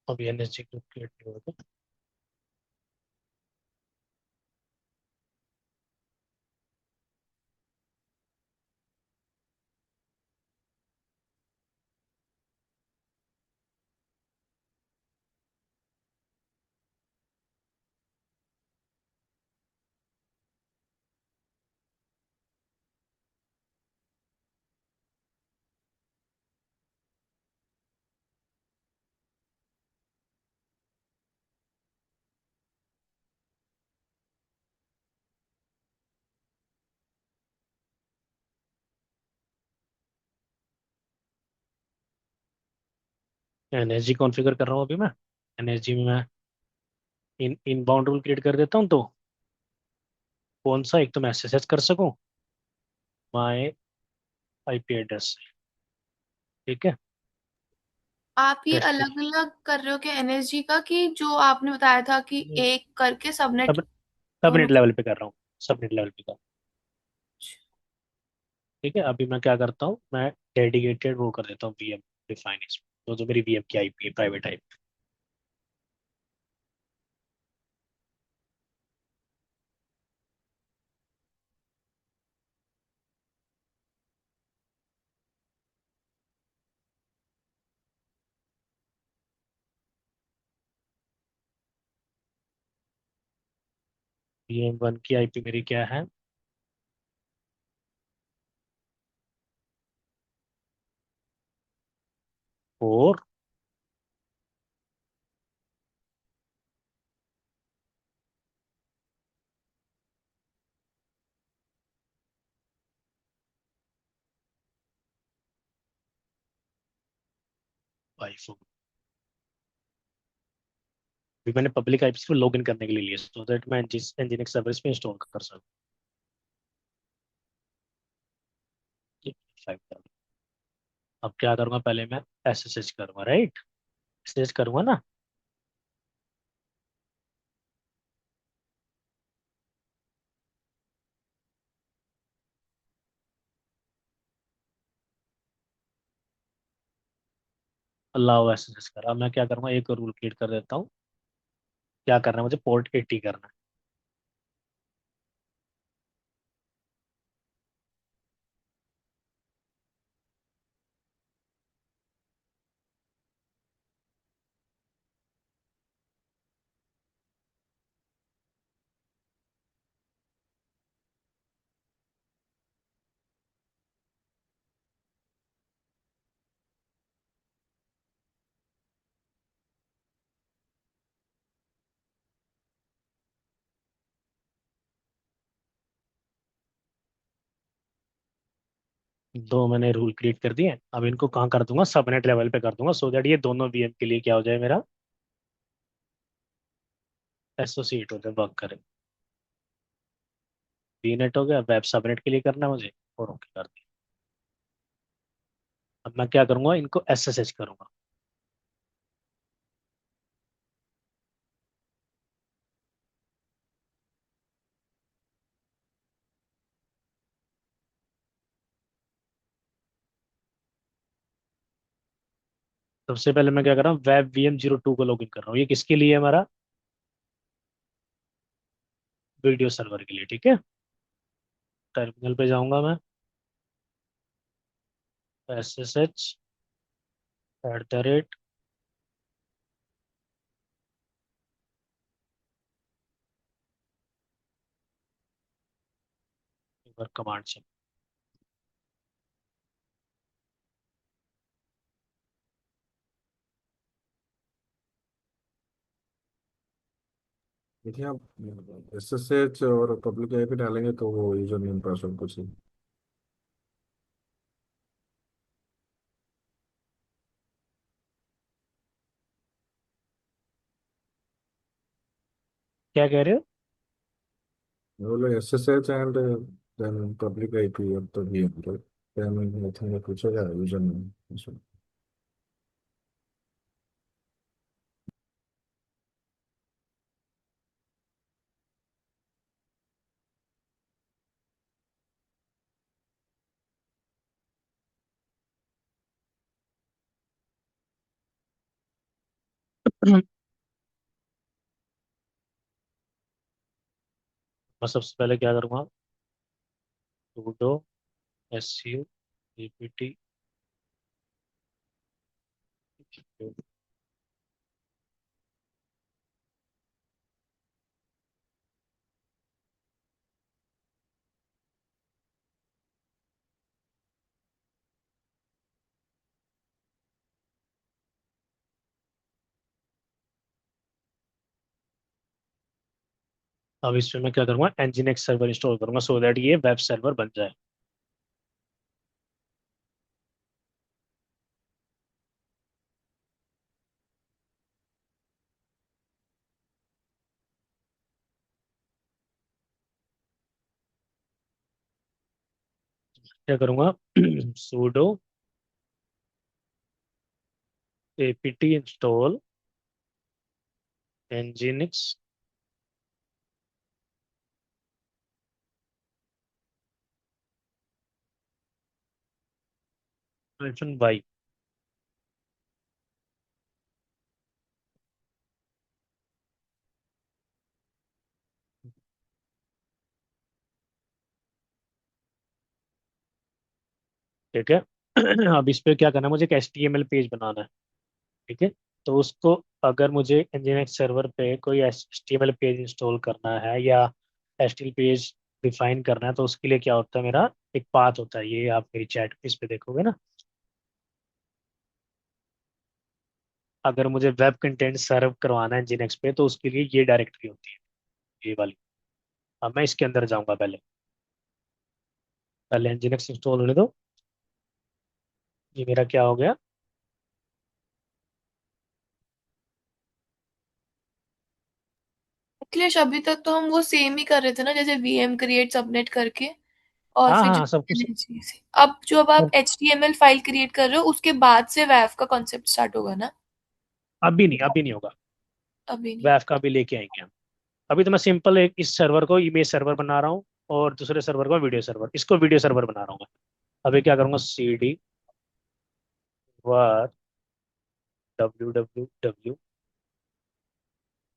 अभी एनएसजी ग्रुप क्रिएट नहीं हुआ था। एनएसजी कॉन्फ़िगर कर रहा हूँ अभी मैं। एनएसजी में मैं इनबाउंड रूल क्रिएट कर देता हूँ, तो कौन सा, एक तो मैं एसएसएच कर सकूँ माय आईपी एड्रेस से। ठीक है। आप ये टेस्ट अलग अलग कर रहे हो क्या एनएसजी का, कि जो आपने बताया था कि एक करके सबनेट सब दोनों सबनेट का? लेवल पे कर रहा हूँ। सबनेट लेवल पे कर। ठीक है, अभी मैं क्या करता हूँ, मैं डेडिकेटेड वो कर देता हूँ वीएम डिफाइन इसमें, तो जो मेरी वीएम की आईपी है, प्राइवेट आईपी। वीएम 1 की आईपी मेरी क्या है? 4 5। अभी मैंने पब्लिक आईपी पे लॉग इन करने के लिए लिया, सो दैट मैं जिस एनजीनिक्स सर्विस पे इंस्टॉल कर सकूँ। 5। अब क्या करूँगा, पहले मैं एसएसएच करूँगा, राइट? एसएसएच करूँगा ना। अलाउ एसएसएच करा। अब मैं क्या करूँगा, एक और रूल क्रिएट कर देता हूँ। क्या करना है मुझे, पोर्ट 80 करना है। दो मैंने रूल क्रिएट कर दिए। अब इनको कहाँ कर दूंगा, सबनेट लेवल पे कर दूंगा, सो दैट ये दोनों वीएम के लिए क्या हो जाए, मेरा एसोसिएट हो जाए, वर्क करे। वीनेट हो गया, वेब सबनेट के लिए करना है मुझे, और ओके कर दिया। अब मैं क्या करूंगा, इनको एसएसएच करूंगा। सबसे पहले मैं क्या कर रहा हूँ, वेब VM02 को लॉगिन कर रहा हूँ। ये किसके लिए है, हमारा वीडियो सर्वर के लिए। ठीक है, टर्मिनल पे जाऊंगा मैं। SSH @ वर्क कमांड से। देखिए आप SSH और पब्लिक आईपी डालेंगे तो वो यूजर नेम पासवर्ड कुछ ही। क्या कह रहे हो? वो लोग SSH and then public IP और तो भी देन आई थिंक पूछेगा यूजर नेम। मैं सबसे पहले क्या करूँगा, sudo su apt। अब इसमें मैं क्या करूँगा, nginx सर्वर इंस्टॉल करूँगा सो दैट ये वेब सर्वर बन जाए। क्या करूँगा, sudo apt install nginx -y। ठीक है। अब इस पे क्या करना है, मुझे एक HTML पेज बनाना है। ठीक है। तो उसको, अगर मुझे nginx सर्वर पे कोई HTML पेज इंस्टॉल करना है या HTML पेज डिफाइन करना है, तो उसके लिए क्या होता है, मेरा एक पाथ होता है, ये आप मेरी चैट इस पे देखोगे ना। अगर मुझे वेब कंटेंट सर्व करवाना है nginx पे, तो उसके लिए ये डायरेक्टरी होती है, ये वाली। अब मैं इसके अंदर जाऊंगा, पहले पहले nginx इंस्टॉल होने दो। ये मेरा क्या हो गया, अखिलेश, अभी तक तो हम वो सेम ही कर रहे थे ना, जैसे वीएम क्रिएट सबनेट करके, और हाँ फिर जो हाँ सब कुछ। एनएसजी से। अब आप एचटीएमएल फाइल क्रिएट कर रहे हो, उसके बाद से वैव का कॉन्सेप्ट स्टार्ट होगा ना? अभी नहीं होगा। अभी नहीं। वेब का भी लेके आएंगे हम। अभी तो मैं सिंपल एक इस सर्वर को इमेज सर्वर बना रहा हूँ, और दूसरे सर्वर को वीडियो सर्वर, इसको वीडियो सर्वर बना रहा हूँ मैं। अभी क्या करूँगा, cd www,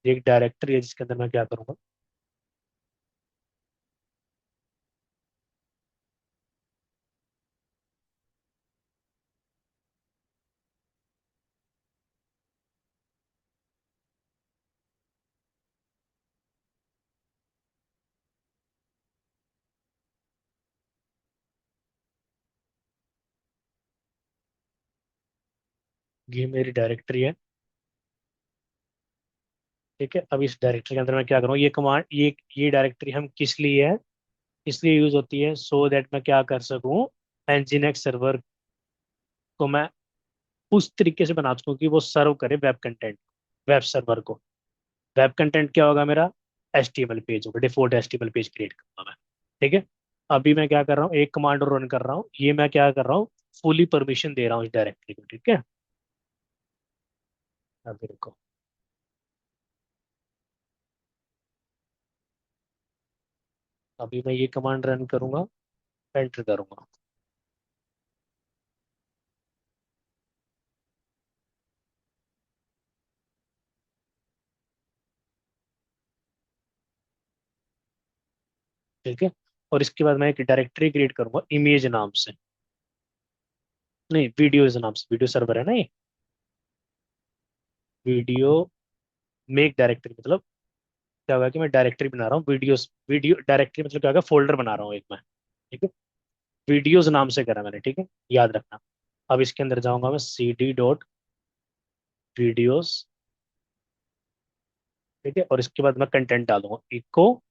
एक डायरेक्टरी है जिसके अंदर मैं क्या करूँगा, ये मेरी डायरेक्टरी है। ठीक है। अब इस डायरेक्टरी के अंदर मैं क्या करूँगा, ये कमांड, ये डायरेक्टरी हम किस लिए है, इसलिए यूज होती है सो दैट मैं क्या कर सकूँ, nginx सर्वर को मैं उस तरीके से बना सकूँ कि वो सर्व करे वेब कंटेंट, वेब सर्वर को। वेब कंटेंट क्या होगा मेरा, HTML पेज होगा, डिफॉल्ट HTML पेज क्रिएट करूंगा मैं। ठीक है। अभी मैं क्या कर रहा हूँ, एक कमांड और रन कर रहा हूँ, ये मैं क्या कर रहा हूँ, फुली परमिशन दे रहा हूँ इस डायरेक्टरी को। ठीक है। अभी रुको, अभी मैं ये कमांड रन करूंगा, एंटर करूंगा। ठीक है। और इसके बाद मैं एक डायरेक्टरी क्रिएट करूंगा इमेज नाम से, नहीं वीडियोज नाम से, वीडियो सर्वर है ना ये, वीडियो में एक डायरेक्टरी, मतलब क्या होगा कि मैं डायरेक्टरी बना रहा हूँ वीडियोस, वीडियो डायरेक्टरी मतलब क्या होगा, फोल्डर बना रहा हूँ एक मैं। ठीक है। वीडियोज नाम से करा मैंने। ठीक है, याद रखना। अब इसके अंदर जाऊंगा मैं, cd.videos। ठीक है। और इसके बाद मैं कंटेंट डालूंगा, echo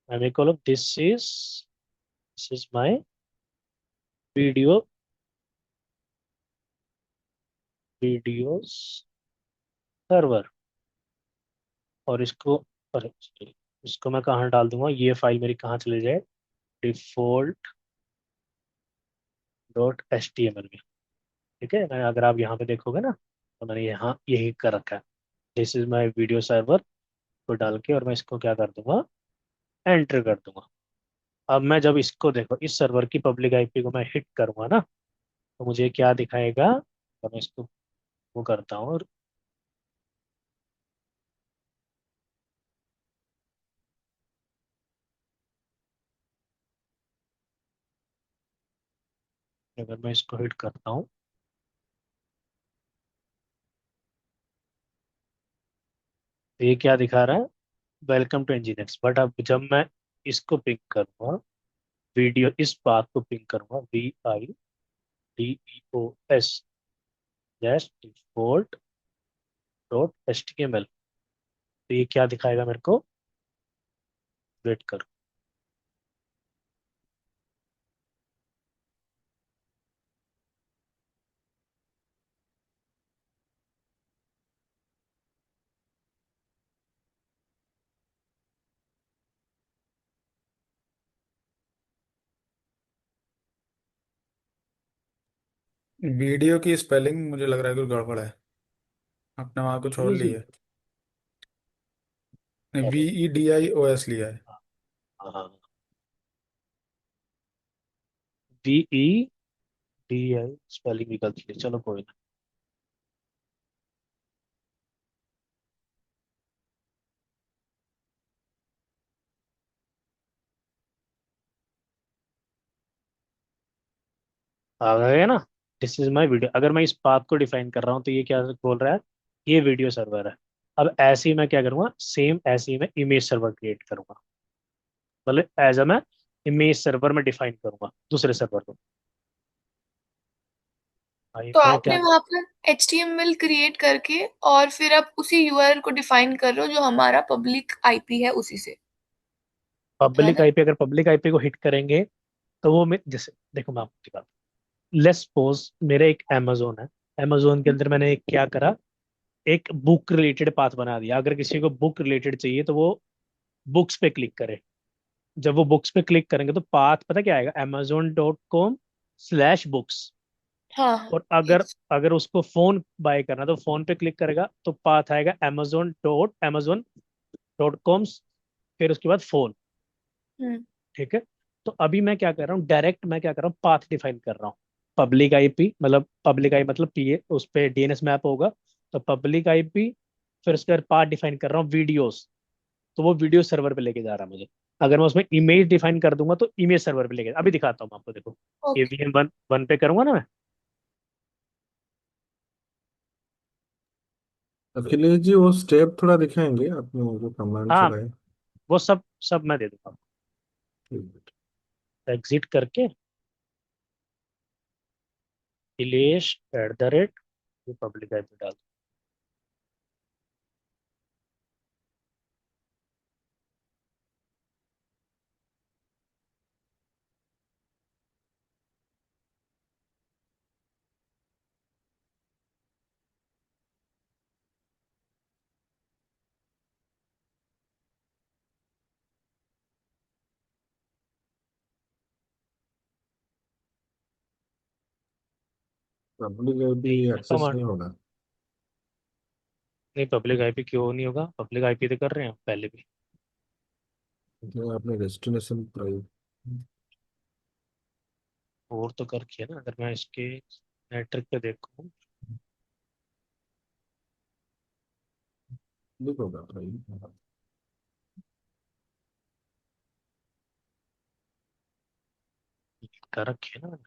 semicolon, this is my video, videos server. और इसको, अरे sorry, इसको मैं कहाँ डाल दूंगा, ये फाइल मेरी कहाँ चली जाए, default.html में। ठीक है। मैं, अगर आप यहाँ पे देखोगे ना, तो मैंने यहाँ यही कर रखा है, this is my video server को डाल के, और मैं इसको क्या कर दूंगा, एंटर कर दूंगा। अब मैं जब इसको देखो, इस सर्वर की पब्लिक आईपी को मैं हिट करूंगा ना, तो मुझे क्या दिखाएगा, तो मैं इसको वो करता हूँ, अगर मैं इसको हिट करता हूँ तो ये क्या दिखा रहा है, वेलकम टू एनजीनेक्स। बट अब जब मैं इसको पिंग करूंगा, वीडियो इस बात को पिंग करूंगा, VIDEOS dash default dot HTML, तो ये क्या दिखाएगा मेरे को, वेट करो। वीडियो की स्पेलिंग मुझे लग रहा है कुछ गड़बड़ है, आपने वहाँ कुछ और जी ली जी। है। नहीं, अरे VEDIOS लिया है। हाँ हाँ, VEDI स्पेलिंग भी गलती है, चलो कोई ना। आ गया ना, दिस इज माई वीडियो। अगर मैं इस बात को डिफाइन कर रहा हूँ तो ये क्या बोल रहा है, ये वीडियो सर्वर है। अब ऐसे ही मैं क्या करूंगा, सेम ऐसे ही मैं इमेज सर्वर क्रिएट करूंगा, मतलब एज अ मैं इमेज सर्वर में डिफाइन करूंगा दूसरे सर्वर को। भाई तो मैं आपने क्या, वहां पर HTML क्रिएट करके और फिर आप उसी URL को डिफाइन कर रहे हो जो हमारा पब्लिक आईपी है उसी से, है पब्लिक ना? आईपी, अगर पब्लिक आईपी को हिट करेंगे तो वो जैसे देखो मैं आपको दिखाता हूँ। लेट्स सपोज मेरे एक अमेजोन है, अमेजोन के अंदर मैंने एक क्या करा, एक बुक रिलेटेड पाथ बना दिया। अगर किसी को बुक रिलेटेड चाहिए तो वो बुक्स पे क्लिक करे। जब वो बुक्स पे क्लिक करेंगे तो पाथ पता क्या आएगा, amazon.com/books। हाँ। और अगर अगर उसको फोन बाय करना तो फोन पे क्लिक करेगा तो पाथ आएगा amazon.com, फिर उसके बाद फोन। हम्म। ठीक है। तो अभी मैं क्या कर रहा हूँ, डायरेक्ट मैं क्या कर रहा हूँ, पाथ डिफाइन कर रहा हूँ। पब्लिक आईपी मतलब पब्लिक आई मतलब पीए, उस पे डीएनएस मैप होगा, तो पब्लिक आईपी, फिर उसके बाद पाथ डिफाइन कर रहा हूँ वीडियोस, तो वो वीडियो सर्वर पे लेके जा रहा है मुझे। अगर मैं उसमें इमेज डिफाइन कर दूंगा तो इमेज सर्वर पे लेके, अभी दिखाता हूँ मैं आपको, देखो ये ओके। VM1 पे करूंगा ना मैं। अखिलेश जी वो स्टेप थोड़ा दिखाएंगे, आपने मुझे कमांड हाँ, चलाए। वो सब सब मैं दे दूंगा। ठीक एग्जिट करके @, ये पब्लिक आईपी डाल। पब्लिक आईपी नहीं एक्सेस कमांड, नहीं होगा। नहीं पब्लिक आईपी क्यों नहीं होगा, पब्लिक आईपी तो कर रहे हैं पहले भी। जो आपने डेस्टिनेशन प्राइस और तो कर किया ना, अगर मैं इसके नेटवर्क पे देखूँ, नहीं होगा प्राइस। कर रखी है ना।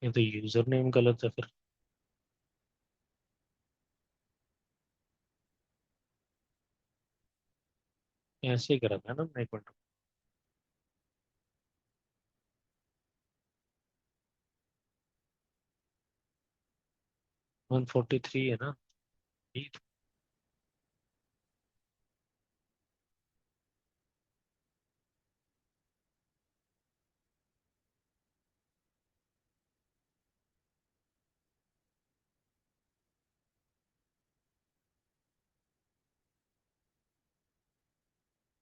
ये तो यूजर नेम गलत है फिर। ऐसे ही करा था ना, मैं एक मिनट, 143 है ना। ये तो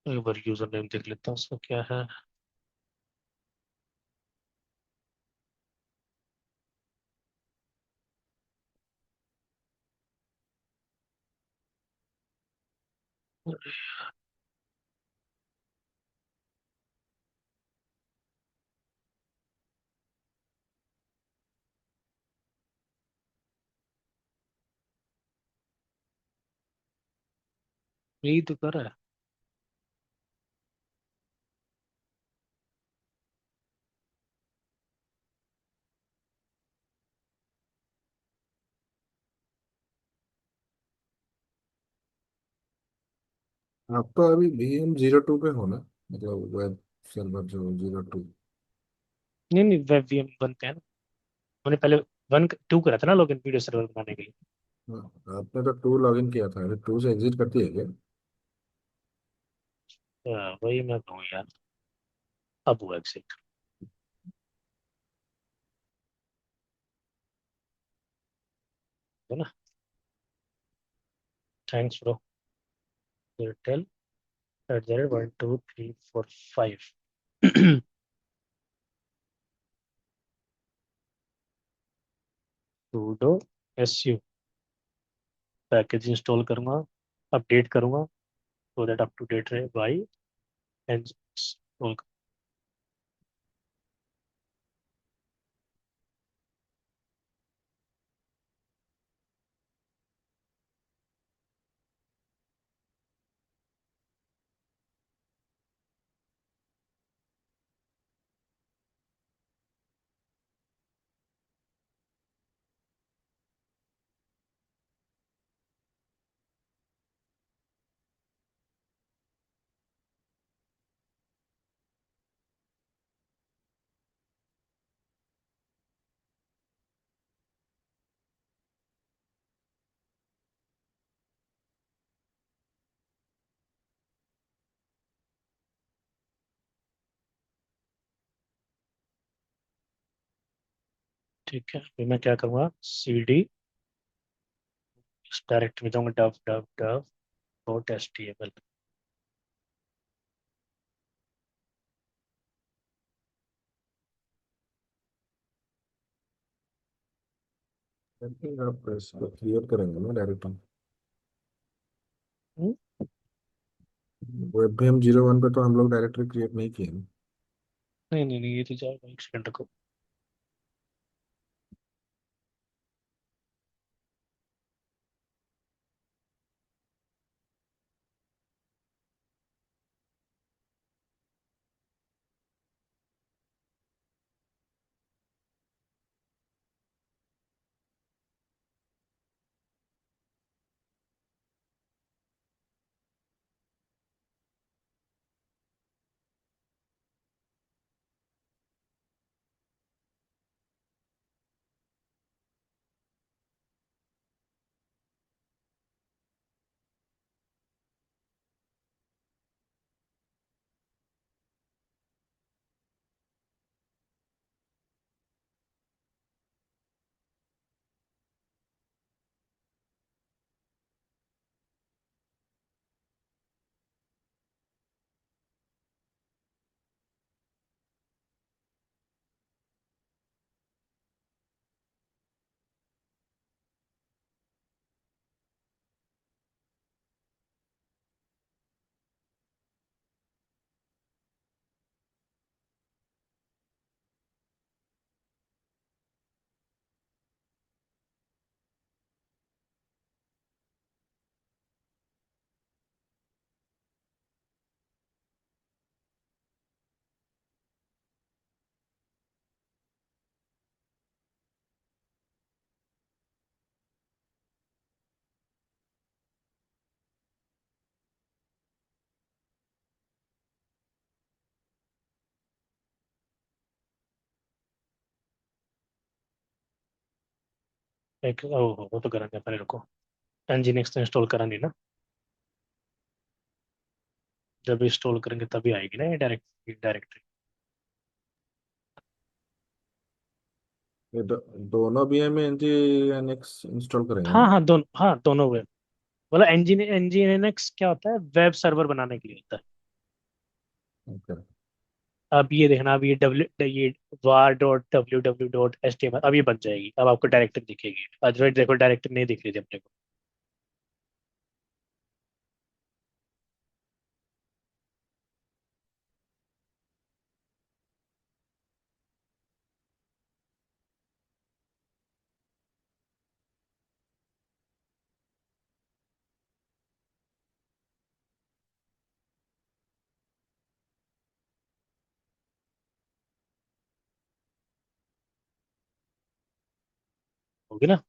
एक बार यूजर नेम देख लेता हूँ उसका क्या है। यही तो कर रहा है। आप तो अभी VM 02 पे हो ना, मतलब वेब सर्वर जो 02। नहीं नहीं, वेब वीएम बनते हैं ना। मैंने पहले 1 2 करा था ना लॉगिन वीडियो सर्वर बनाने के लिए। हाँ, आपने तो 2 लॉगिन किया था, अरे 2 से एग्जिट करती है क्या? वही मैं कहूँ यार। अब हुआ एग्जिट, है ना। Thanks bro. Airtel @ 1 2 3 4 5। sudo su package install करूंगा, अपडेट करूंगा, so that up to date रहे भाई। And install. ठीक है, फिर मैं क्या करूँगा, cd डायरेक्ट में जाऊँगा, dub dub dub dot html। I think आप इसको क्लियर करेंगे ना डायरेक्ट हम। WebVM 01 पे तो हम लोग डायरेक्टरी क्रिएट नहीं किए ना। नहीं नहीं नहीं, ये तो जाएगा, 1 सेकंड को। एक वो तो करेंगे पहले, रुको। nginx तो इंस्टॉल करा नहीं ना। जब इंस्टॉल करेंगे तभी आएगी ना ये डायरेक्टरी। ये दोनों BM NG NX इंस्टॉल करेंगे हाँ ना। हाँ, दोनों हुए। बोला nginx क्या होता है, वेब सर्वर बनाने के लिए होता है। ओके। अब ये देखना, अब ये var.ww.html अब ये बन जाएगी, अब आपको डायरेक्टरी दिखेगी। अदरवाइज देखो, डायरेक्टरी नहीं दिख रही थी अपने को। होगी ना।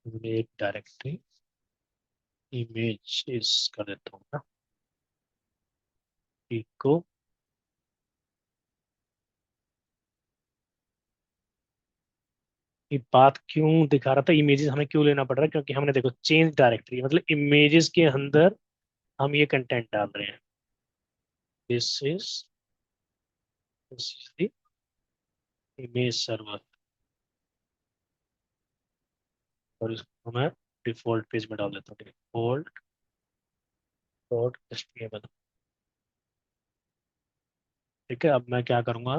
मेक डायरेक्टरी इमेज कर देता हूँ ना, इको। ये बात क्यों दिखा रहा था, इमेजेस हमें क्यों लेना पड़ रहा है, क्योंकि हमने देखो चेंज डायरेक्टरी मतलब इमेजेस के अंदर हम ये कंटेंट डाल रहे हैं। This is this is the image server, और इसको मैं डिफॉल्ट पेज में डाल देता हूँ, डिफॉल्ट डॉट एचटीएमएल। ठीक है, अब मैं क्या करूँगा,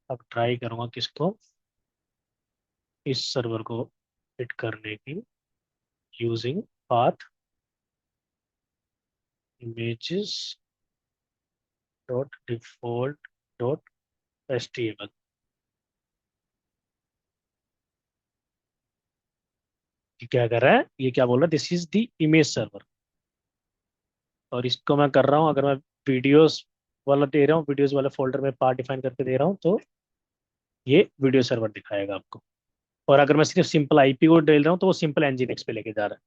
अब ट्राई करूँगा किसको, इस सर्वर को हिट करने की, using path images dot default dot HTML. ये क्या कर रहा है, ये क्या बोल रहा है, this is the image server. और इसको मैं कर रहा हूँ, अगर मैं वीडियोस वाला दे रहा हूँ, वीडियोस वाले फोल्डर में पार्ट डिफाइन करके दे रहा हूँ, तो ये वीडियो सर्वर दिखाएगा आपको। और अगर मैं सिर्फ सिंपल आईपी को डाल रहा हूँ तो वो सिंपल एनजीएक्स पे लेके जा रहा है।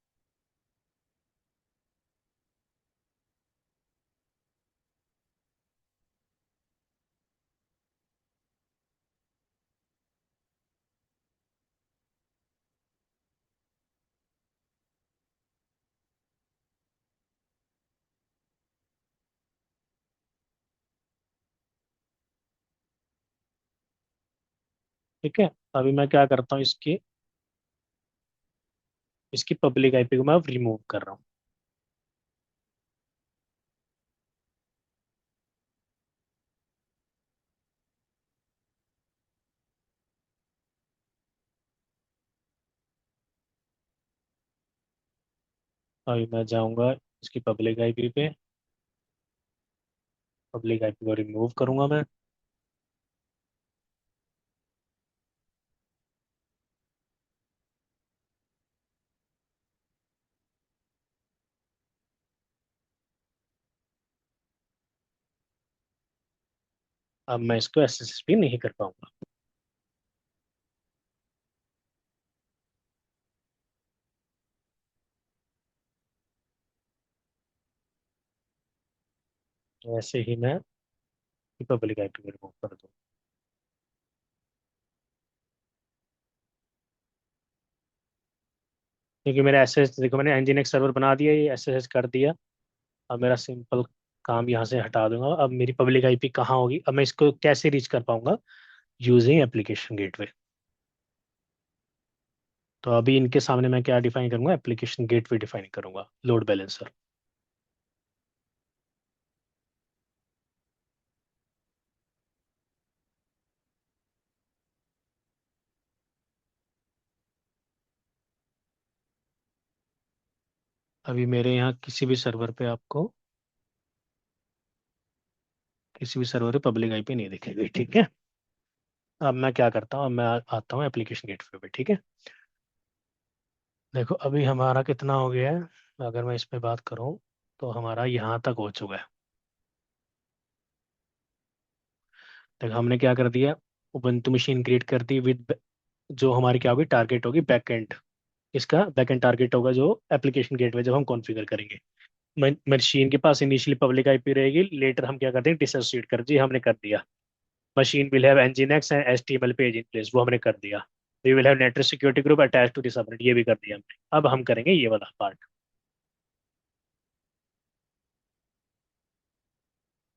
ठीक है, अभी मैं क्या करता हूँ, इसकी इसकी पब्लिक आईपी को मैं अब रिमूव कर रहा हूँ। अभी मैं जाऊंगा इसकी पब्लिक आईपी पे, पब्लिक आईपी को रिमूव करूंगा मैं। अब मैं इसको एसएसपी नहीं कर पाऊंगा। ऐसे ही मैं पब्लिक आईपी को रिमूव कर दूँ, क्योंकि मेरा एसएस देखो, मैंने एनजीएक्स सर्वर बना दिया, ये एसएस कर दिया। अब मेरा सिंपल काम यहाँ से हटा दूंगा। अब मेरी पब्लिक आईपी कहाँ होगी, अब मैं इसको कैसे रीच कर पाऊंगा, यूजिंग एप्लीकेशन गेटवे। तो अभी इनके सामने मैं क्या डिफाइन करूंगा, एप्लीकेशन गेटवे डिफाइन करूंगा, लोड बैलेंसर। अभी मेरे यहाँ किसी भी सर्वर पे आपको, किसी भी सर्वर पे पब्लिक आईपी नहीं दिखेगी। ठीक है, अब मैं क्या करता हूँ, अब मैं आता हूँ एप्लीकेशन गेटवे पे। ठीक है, देखो अभी हमारा कितना हो गया है, अगर मैं इस पे बात करूँ तो हमारा यहाँ तक हो चुका है। देखो हमने क्या कर दिया, उबंटू मशीन क्रिएट कर दी विद, जो हमारी क्या होगी, टारगेट होगी बैकएंड। इसका बैकएंड टारगेट होगा जो एप्लीकेशन गेटवे जब हम कॉन्फ़िगर करेंगे। मशीन के पास इनिशियली पब्लिक आईपी रहेगी, लेटर हम क्या करते हैं, डिसोसिएट कर जी, हमने कर दिया। Machine will have nginx and HTML page in place, वो हमने कर दिया। We will have network security group attach to the subnet, ये भी कर दिया हमने। अब हम करेंगे ये वाला पार्ट।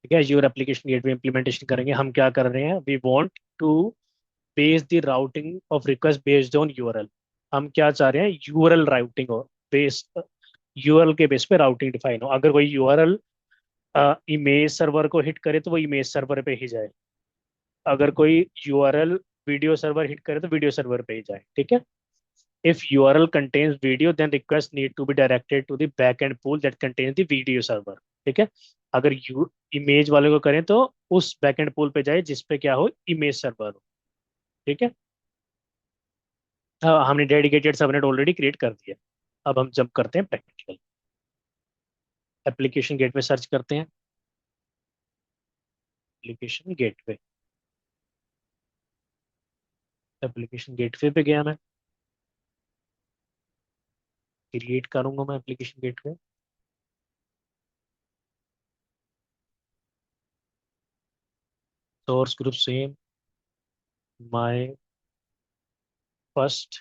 ठीक है, यूर एप्लीकेशन गेटवे इंप्लीमेंटेशन करेंगे। हम क्या कर रहे हैं, we want to base the routing of request based on URL. हम क्या चाह रहे हैं, यूआरएल राउटिंग हो, बेस यूआरएल के बेस पे राउटिंग डिफाइन हो। अगर कोई यूआरएल इमेज सर्वर को हिट करे तो वो इमेज सर्वर पे ही जाए। अगर कोई यूआरएल वीडियो सर्वर हिट करे तो वीडियो सर्वर पे ही जाए, ठीक है। If URL contains video then request need to be directed to the back end pool that contains the video server, ठीक है। अगर यू इमेज वाले को करें तो उस बैक एंड पूल पे जाए जिस पे क्या हो, इमेज सर्वर हो, ठीक है। हमने डेडिकेटेड सबनेट ऑलरेडी क्रिएट कर दिया। अब हम जंप करते हैं प्रैक्टिकल। एप्लीकेशन गेटवे सर्च करते हैं। एप्लीकेशन गेटवे, एप्लीकेशन गेटवे पे गया मैं, क्रिएट करूंगा मैं application gateway. Source group same, my first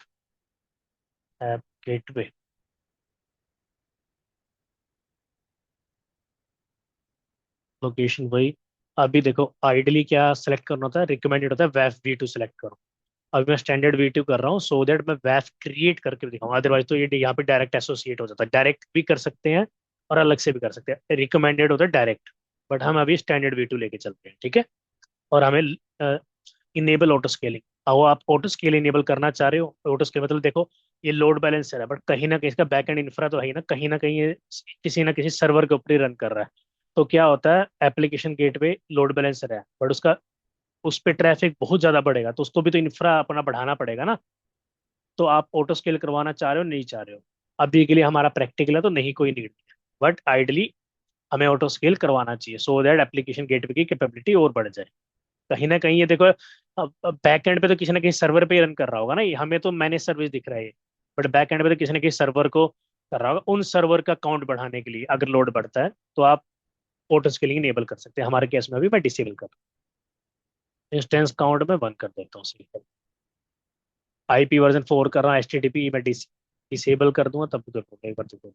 app gateway, location वही। अभी देखो आइडली क्या सेलेक्ट करना होता है, रिकमेंडेड होता है वेफ वी टू सेलेक्ट करो। अभी मैं स्टैंडर्ड वी टू कर रहा हूँ सो दैट मैं वेफ क्रिएट करके दिखाऊंगा, अदरवाइज तो ये यहाँ पे डायरेक्ट एसोसिएट हो जाता है। डायरेक्ट भी कर सकते हैं और अलग से भी कर सकते हैं, रिकमेंडेड होता है डायरेक्ट, बट हम अभी स्टैंडर्ड वी टू लेके चलते हैं, ठीक है। और हमें इनेबल ऑटो स्केलिंग, और आप ऑटो स्केल इनेबल करना चाह रहे हो। ऑटो स्केल मतलब देखो ये लोड बैलेंसर है, बट कहीं ना कहीं इसका बैक एंड इंफ्रा तो है ही ना कहीं ये किसी ना किसी सर्वर के ऊपर ही रन कर रहा है। तो क्या होता है, एप्लीकेशन गेटवे लोड बैलेंसर है, बट उसका उस पर ट्रैफिक बहुत ज्यादा बढ़ेगा, तो उसको भी तो इंफ्रा अपना बढ़ाना पड़ेगा ना। तो आप ऑटो स्केल करवाना चाह रहे हो, नहीं चाह रहे हो। अभी के लिए हमारा प्रैक्टिकल है तो नहीं कोई नीड, बट आइडली हमें ऑटो स्केल करवाना चाहिए सो दैट एप्लीकेशन गेटवे की कैपेबिलिटी और बढ़ जाए। कहीं ना कहीं ये देखो बैक एंड पे तो किसी ना किसी सर्वर पे ही रन कर रहा होगा ना, ये हमें तो मैनेज सर्विस दिख रहा है, बट बैक एंड पे तो किसी ना किसी सर्वर को कर रहा होगा। उन सर्वर का काउंट बढ़ाने के लिए अगर लोड बढ़ता है तो आप ऑटो स्केलिंग इनेबल कर सकते हैं। हमारे केस में अभी मैं डिसेबल कर, इंस्टेंस काउंट में बंद कर देता हूँ सिंपल। IP वर्जन 4 कर रहा हूँ, HTTP मैं डिसेबल कर दूंगा, तब तो एक बार देखो।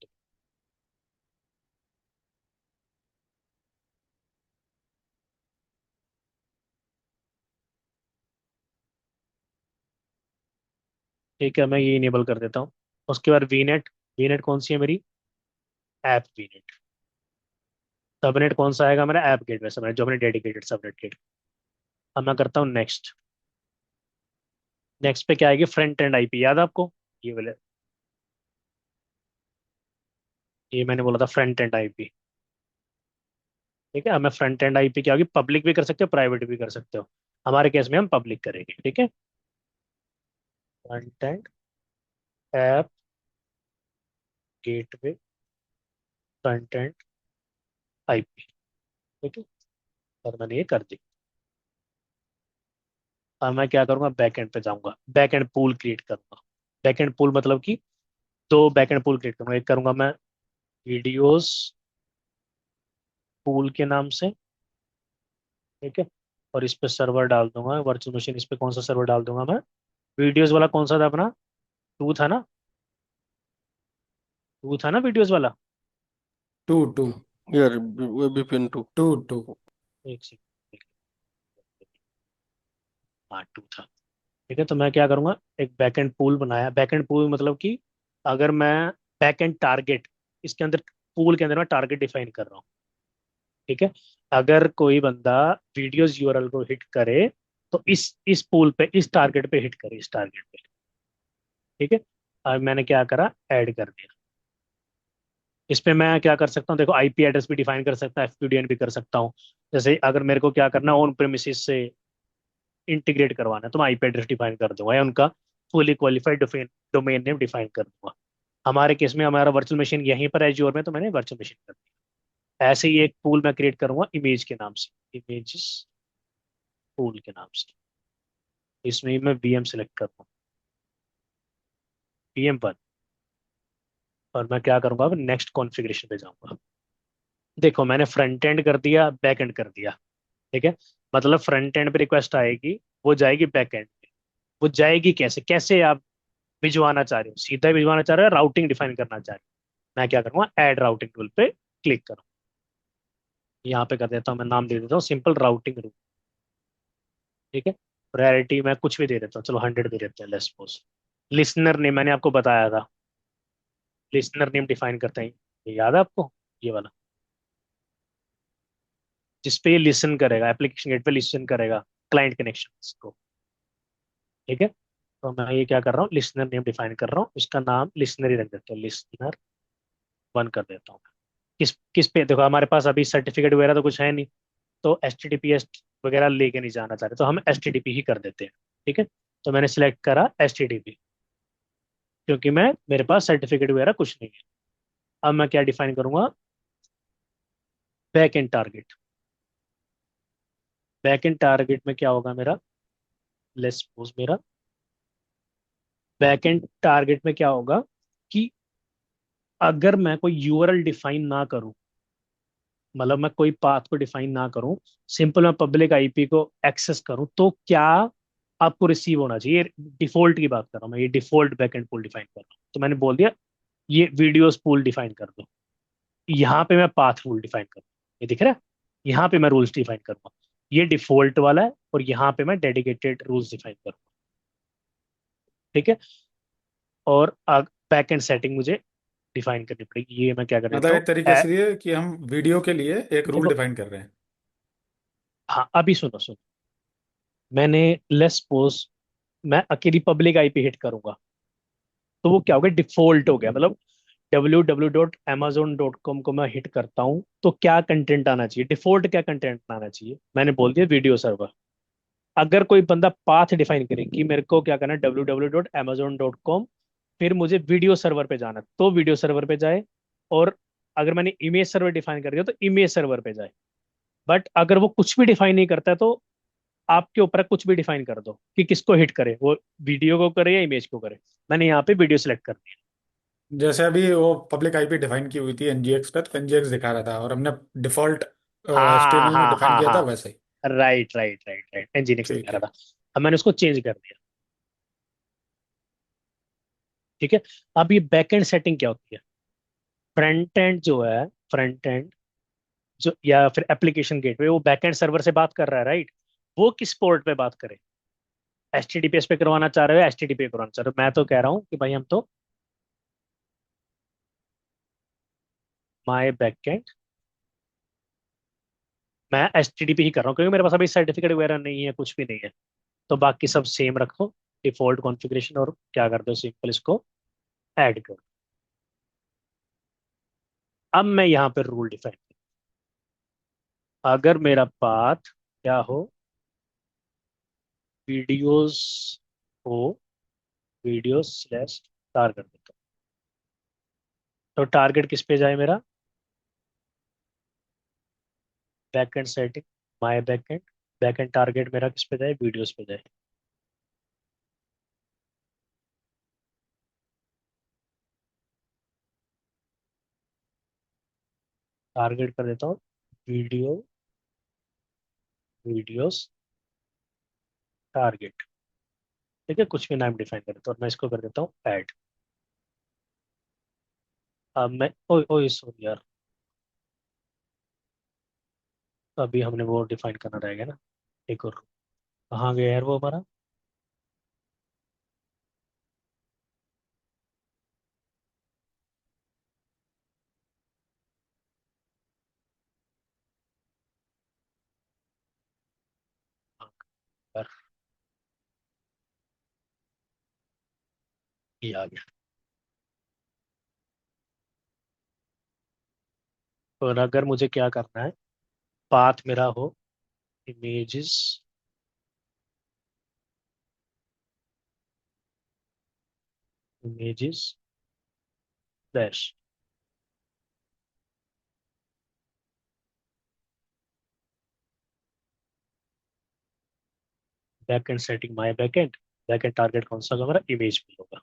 ठीक है, मैं ये इनेबल कर देता हूँ। उसके बाद वीनेट, वीनेट कौन सी है मेरी, ऐप वीनेट। सबनेट कौन सा आएगा मेरा, ऐप गेटवे सबनेट, जो मैंने डेडिकेटेड सबनेट गेट। अब मैं करता हूँ नेक्स्ट। नेक्स्ट पे क्या आएगी, फ्रंट एंड IP, याद है आपको, ये वाले, ये मैंने बोला था फ्रंट एंड IP। ठीक है, अब मैं फ्रंट एंड IP क्या होगी, पब्लिक भी कर सकते हो प्राइवेट भी कर सकते हो। हमारे केस में हम पब्लिक करेंगे, ठीक है। Front end app gateway front end IP, ठीक है। और मैंने ये कर दी। अब मैं क्या करूंगा, बैक एंड पे जाऊंगा, बैक एंड पूल क्रिएट करूंगा। बैक एंड पूल मतलब कि दो बैक एंड पूल क्रिएट करूंगा। एक करूंगा मैं वीडियोस पूल के नाम से, ठीक है। और इस पे सर्वर डाल दूंगा वर्चुअल मशीन, इस पे कौन सा सर्वर डाल दूंगा मैं, वीडियोस वाला कौन सा था अपना, टू था ना, टू था ना वीडियोस वाला। टू टू यार वो भी पिंटू। टू टू एक सेकंड, हाँ टू था, ठीक है। तो मैं क्या करूंगा, एक बैकएंड पूल बनाया। बैकएंड पूल मतलब कि अगर मैं बैकएंड टारगेट, इसके अंदर पूल के अंदर मैं टारगेट डिफाइन कर रहा हूँ, ठीक है। अगर कोई बंदा वीडियोस URL को हिट करे तो इस पूल पे, इस टारगेट पे हिट करे, इस टारगेट पे, ठीक है। अब मैंने क्या करा, ऐड कर दिया। इस पे मैं क्या कर सकता हूँ, देखो IP एड्रेस भी डिफाइन कर सकता हूँ, FQDN भी कर सकता हूँ। जैसे अगर मेरे को क्या करना है, ऑन प्रेमिसेस से इंटीग्रेट करवाना है तो मैं IP एड्रेस डिफाइन कर दूंगा, या उनका fully qualified domain name define कर दूंगा। हमारे केस में हमारा वर्चुअल मशीन यहीं पर है एज्योर में, तो मैंने वर्चुअल मशीन कर दिया। ऐसे ही एक पूल मैं क्रिएट करूंगा इमेज के नाम से, इमेजेस पूल के नाम से। इसमें ही मैं VM सेलेक्ट करूंगा, VM1। और मैं क्या करूंगा, अब नेक्स्ट कॉन्फ़िगरेशन पे जाऊंगा। देखो मैंने फ्रंट एंड कर दिया, बैक एंड कर दिया, ठीक है। मतलब फ्रंट एंड पे रिक्वेस्ट आएगी, वो जाएगी बैक एंड पे। वो जाएगी कैसे, कैसे आप भिजवाना चाह रहे हो, सीधा भिजवाना चाह रहे हो, राउटिंग डिफाइन करना चाह रहे हो। मैं क्या करूंगा, ऐड राउटिंग टूल पे क्लिक करूँ, यहाँ पे कर देता हूँ, मैं नाम दे देता हूँ सिंपल राउटिंग रूल, ठीक है। प्रायोरिटी मैं कुछ भी दे देता हूँ, चलो 100 दे देते हैं लेट्स सपोज। लिसनर नेम मैंने आपको बताया था, लिसनर नेम डिफाइन करते हैं, ये याद है आपको, ये वाला, जिसपे ये लिसन करेगा, एप्लीकेशन गेट पे लिसन करेगा क्लाइंट कनेक्शन को। ठीक है, तो मैं ये क्या कर रहा हूँ, लिसनर नेम डिफाइन कर रहा हूँ, उसका नाम लिसनर ही रख देता हूँ, लिसनर वन कर देता हूँ। किस किस पे, देखो हमारे पास अभी सर्टिफिकेट वगैरह तो कुछ है नहीं, तो H T T P S वगैरह लेके नहीं जाना चाह रहे, तो हम एच टी टी पी ही कर देते हैं। ठीक है, तो मैंने सिलेक्ट करा एच टी टी पी, क्योंकि मैं मेरे पास सर्टिफिकेट वगैरह कुछ नहीं है। अब मैं क्या डिफाइन करूंगा, back end target. Back end target में क्या होगा मेरा, लेट्स सपोज मेरा बैक एंड टारगेट में क्या होगा कि अगर मैं कोई यूआरएल डिफाइन ना करूं, मतलब मैं कोई पाथ को डिफाइन ना करूं, सिंपल मैं पब्लिक आईपी को एक्सेस करूं, तो क्या आपको रिसीव होना चाहिए। डिफॉल्ट की बात कर रहा हूं मैं, ये डिफॉल्ट बैकएंड पूल डिफाइन कर रहा हूं, तो मैंने बोल दिया ये वीडियोस पूल डिफाइन कर दो। यहाँ पे मैं पाथ रूल डिफाइन करूँ, ये दिख रहा है, यहाँ पे मैं रूल्स डिफाइन करूंगा, ये डिफॉल्ट वाला है, और यहाँ पे मैं डेडिकेटेड रूल्स डिफाइन करूंगा। ठीक है, और बैकएंड सेटिंग मुझे डिफाइन करनी पड़ेगी, ये मैं क्या कर देता मतलब हूँ एक तरीके से ये कि हम वीडियो के लिए एक रूल देखो, डिफाइन कर रहे हैं। हाँ अभी सुनो सुनो, मैंने लेट्स सपोज मैं अकेली पब्लिक आईपी हिट करूंगा, तो वो क्या हो गया, डिफॉल्ट हो गया, मतलब www.amazon.com को मैं हिट करता हूँ तो क्या कंटेंट आना चाहिए, डिफॉल्ट क्या कंटेंट आना चाहिए, मैंने बोल दिया वीडियो सर्वर। अगर कोई बंदा पाथ डिफाइन करे कि मेरे को क्या करना है, www.amazon.com, फिर मुझे वीडियो सर्वर पे जाना है, तो वीडियो सर्वर पे जाए, और अगर मैंने इमेज सर्वर डिफाइन कर दिया तो इमेज सर्वर पे जाए। बट अगर वो कुछ भी डिफाइन नहीं करता है, तो आपके ऊपर है, कुछ भी डिफाइन कर दो कि किसको हिट करे, वो वीडियो को करे या इमेज को करे। मैंने यहाँ पे वीडियो सेलेक्ट कर दिया। जैसे अभी वो पब्लिक आईपी डिफाइन की हुई थी एनजीएक्स पे, तो एनजीएक्स दिखा रहा था और हमने डिफॉल्ट हाँ एचटीएमएल में हाँ डिफाइन हाँ किया था हाँ, वैसे ही। राइट राइट राइट राइट, एनजीनिक्स दिखा ठीक रहा है। था, अब मैंने उसको चेंज कर दिया। ठीक है, अब ये बैकएंड सेटिंग क्या होती है, फ्रंट एंड जो है, फ्रंट एंड जो या फिर एप्लीकेशन गेटवे, वो बैकएंड सर्वर से बात कर रहा है, राइट। वो किस पोर्ट पे बात करे, एचटीटीपीएस पे करवाना चाह रहे हो, एचटीटीपी पे करवाना चाह रहे हो, मैं तो कह रहा हूँ कि भाई हम तो माई बैकएंड, मैं एचटीटीपी ही कर रहा हूँ, क्योंकि मेरे पास अभी सर्टिफिकेट वगैरह नहीं है, कुछ भी नहीं है, तो बाकी सब सेम रखो, डिफॉल्ट कॉन्फ़िगरेशन, और क्या कर दो, सिंपल इसको ऐड करो। अब मैं यहाँ पे रूल डिफाइन, अगर मेरा पाथ क्या हो, वीडियोस हो, वीडियो स्लैश टारगेट देता हूँ, तो टारगेट किस पे जाए मेरा, backend setting, my backend, backend target मेरा किस पे जाए, वीडियोस पे जाए। टारगेट कर देता हूँ वीडियो, वीडियोस टारगेट। ठीक है, कुछ भी नाम डिफाइन कर देता हूँ, और मैं इसको कर देता हूँ ऐड। अब मैं ओ ओ सॉरी यार, अभी हमने वो डिफाइन करना रहेगा ना, एक और, कहाँ गया यार वो हमारा, हाँ, यार ये आ गया। और अगर मुझे क्या करना है, पाथ मेरा हो images, images dash, backend setting my backend, backend target कौन सा होगा हमारा, इमेज में होगा।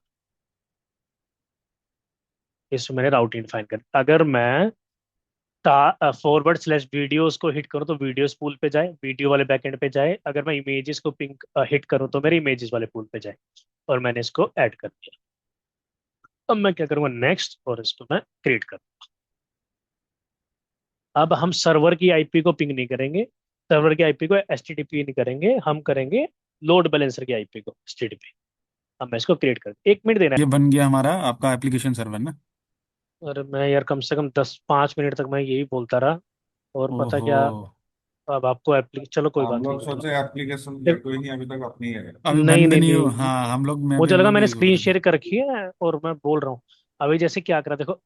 इसमें मैंने राउटिंग डिफाइन कर, अगर मैं फॉरवर्ड स्लैश वीडियोस को हिट करूँ तो वीडियोस पूल पे जाए, वीडियो वाले बैकएंड पे जाए, अगर मैं इमेजेस को पिंक हिट करूँ तो मेरे इमेजेस वाले पूल पे जाए, और मैंने इसको ऐड कर दिया। अब मैं क्या करूँगा, नेक्स्ट, और इसको मैं क्रिएट कर, अब हम सर्वर की आईपी को पिंग नहीं करेंगे, सर्वर की आईपी को एचटीटीपी नहीं करेंगे, हम करेंगे लोड बैलेंसर की आईपी को एचटीटीपी। अब मैं इसको क्रिएट कर, 1 मिनट देना ये बन गया हमारा आपका एप्लीकेशन सर्वर ना। है, और मैं यार कम से कम 10-5 मिनट तक मैं यही बोलता रहा, और पता ओहो। क्या, अब आपको एप्लीकेशन, चलो कोई हम बात नहीं, लोग मतलब सोचे एप्लीकेशन फिर गेटवे ही अभी तक अपनी है। अभी नहीं बन भी नहीं नहीं हो, नहीं, हाँ हम लोग, मैं भी, मुझे हम लगा लोग भी मैंने यही बोल स्क्रीन रहे थे। शेयर कर रखी है और मैं बोल रहा हूँ। अभी जैसे क्या करा देखो,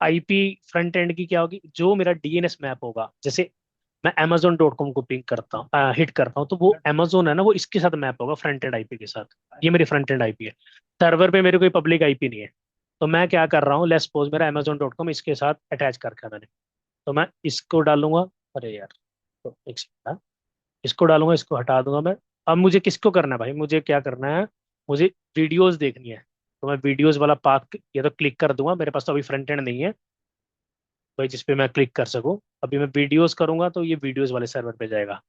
आईपी फ्रंट एंड की क्या होगी, जो मेरा डीएनएस मैप होगा, जैसे मैं amazon.com को पिंग करता हूँ, हिट करता हूँ, तो वो amazon है ना, वो इसके साथ मैप होगा फ्रंट एंड आईपी के साथ। ये मेरी फ्रंट एंड आईपी है। सर्वर पे मेरे कोई पब्लिक आईपी नहीं है। तो मैं क्या कर रहा हूँ, लेट्स सपोज मेरा amazon.com इसके साथ अटैच कर रखा है मैंने। तो मैं इसको डालूंगा। अरे यार, तो एक सेकंड, इसको डालूंगा, इसको हटा दूंगा मैं। अब मुझे किसको करना है भाई, मुझे क्या करना है, मुझे वीडियोस देखनी है। तो मैं वीडियोस वाला पार्ट या तो क्लिक कर दूंगा, मेरे पास तो अभी फ्रंट एंड नहीं है भाई जिसपे मैं क्लिक कर सकूं। अभी मैं वीडियोस करूंगा तो ये वीडियोस वाले सर्वर पे जाएगा।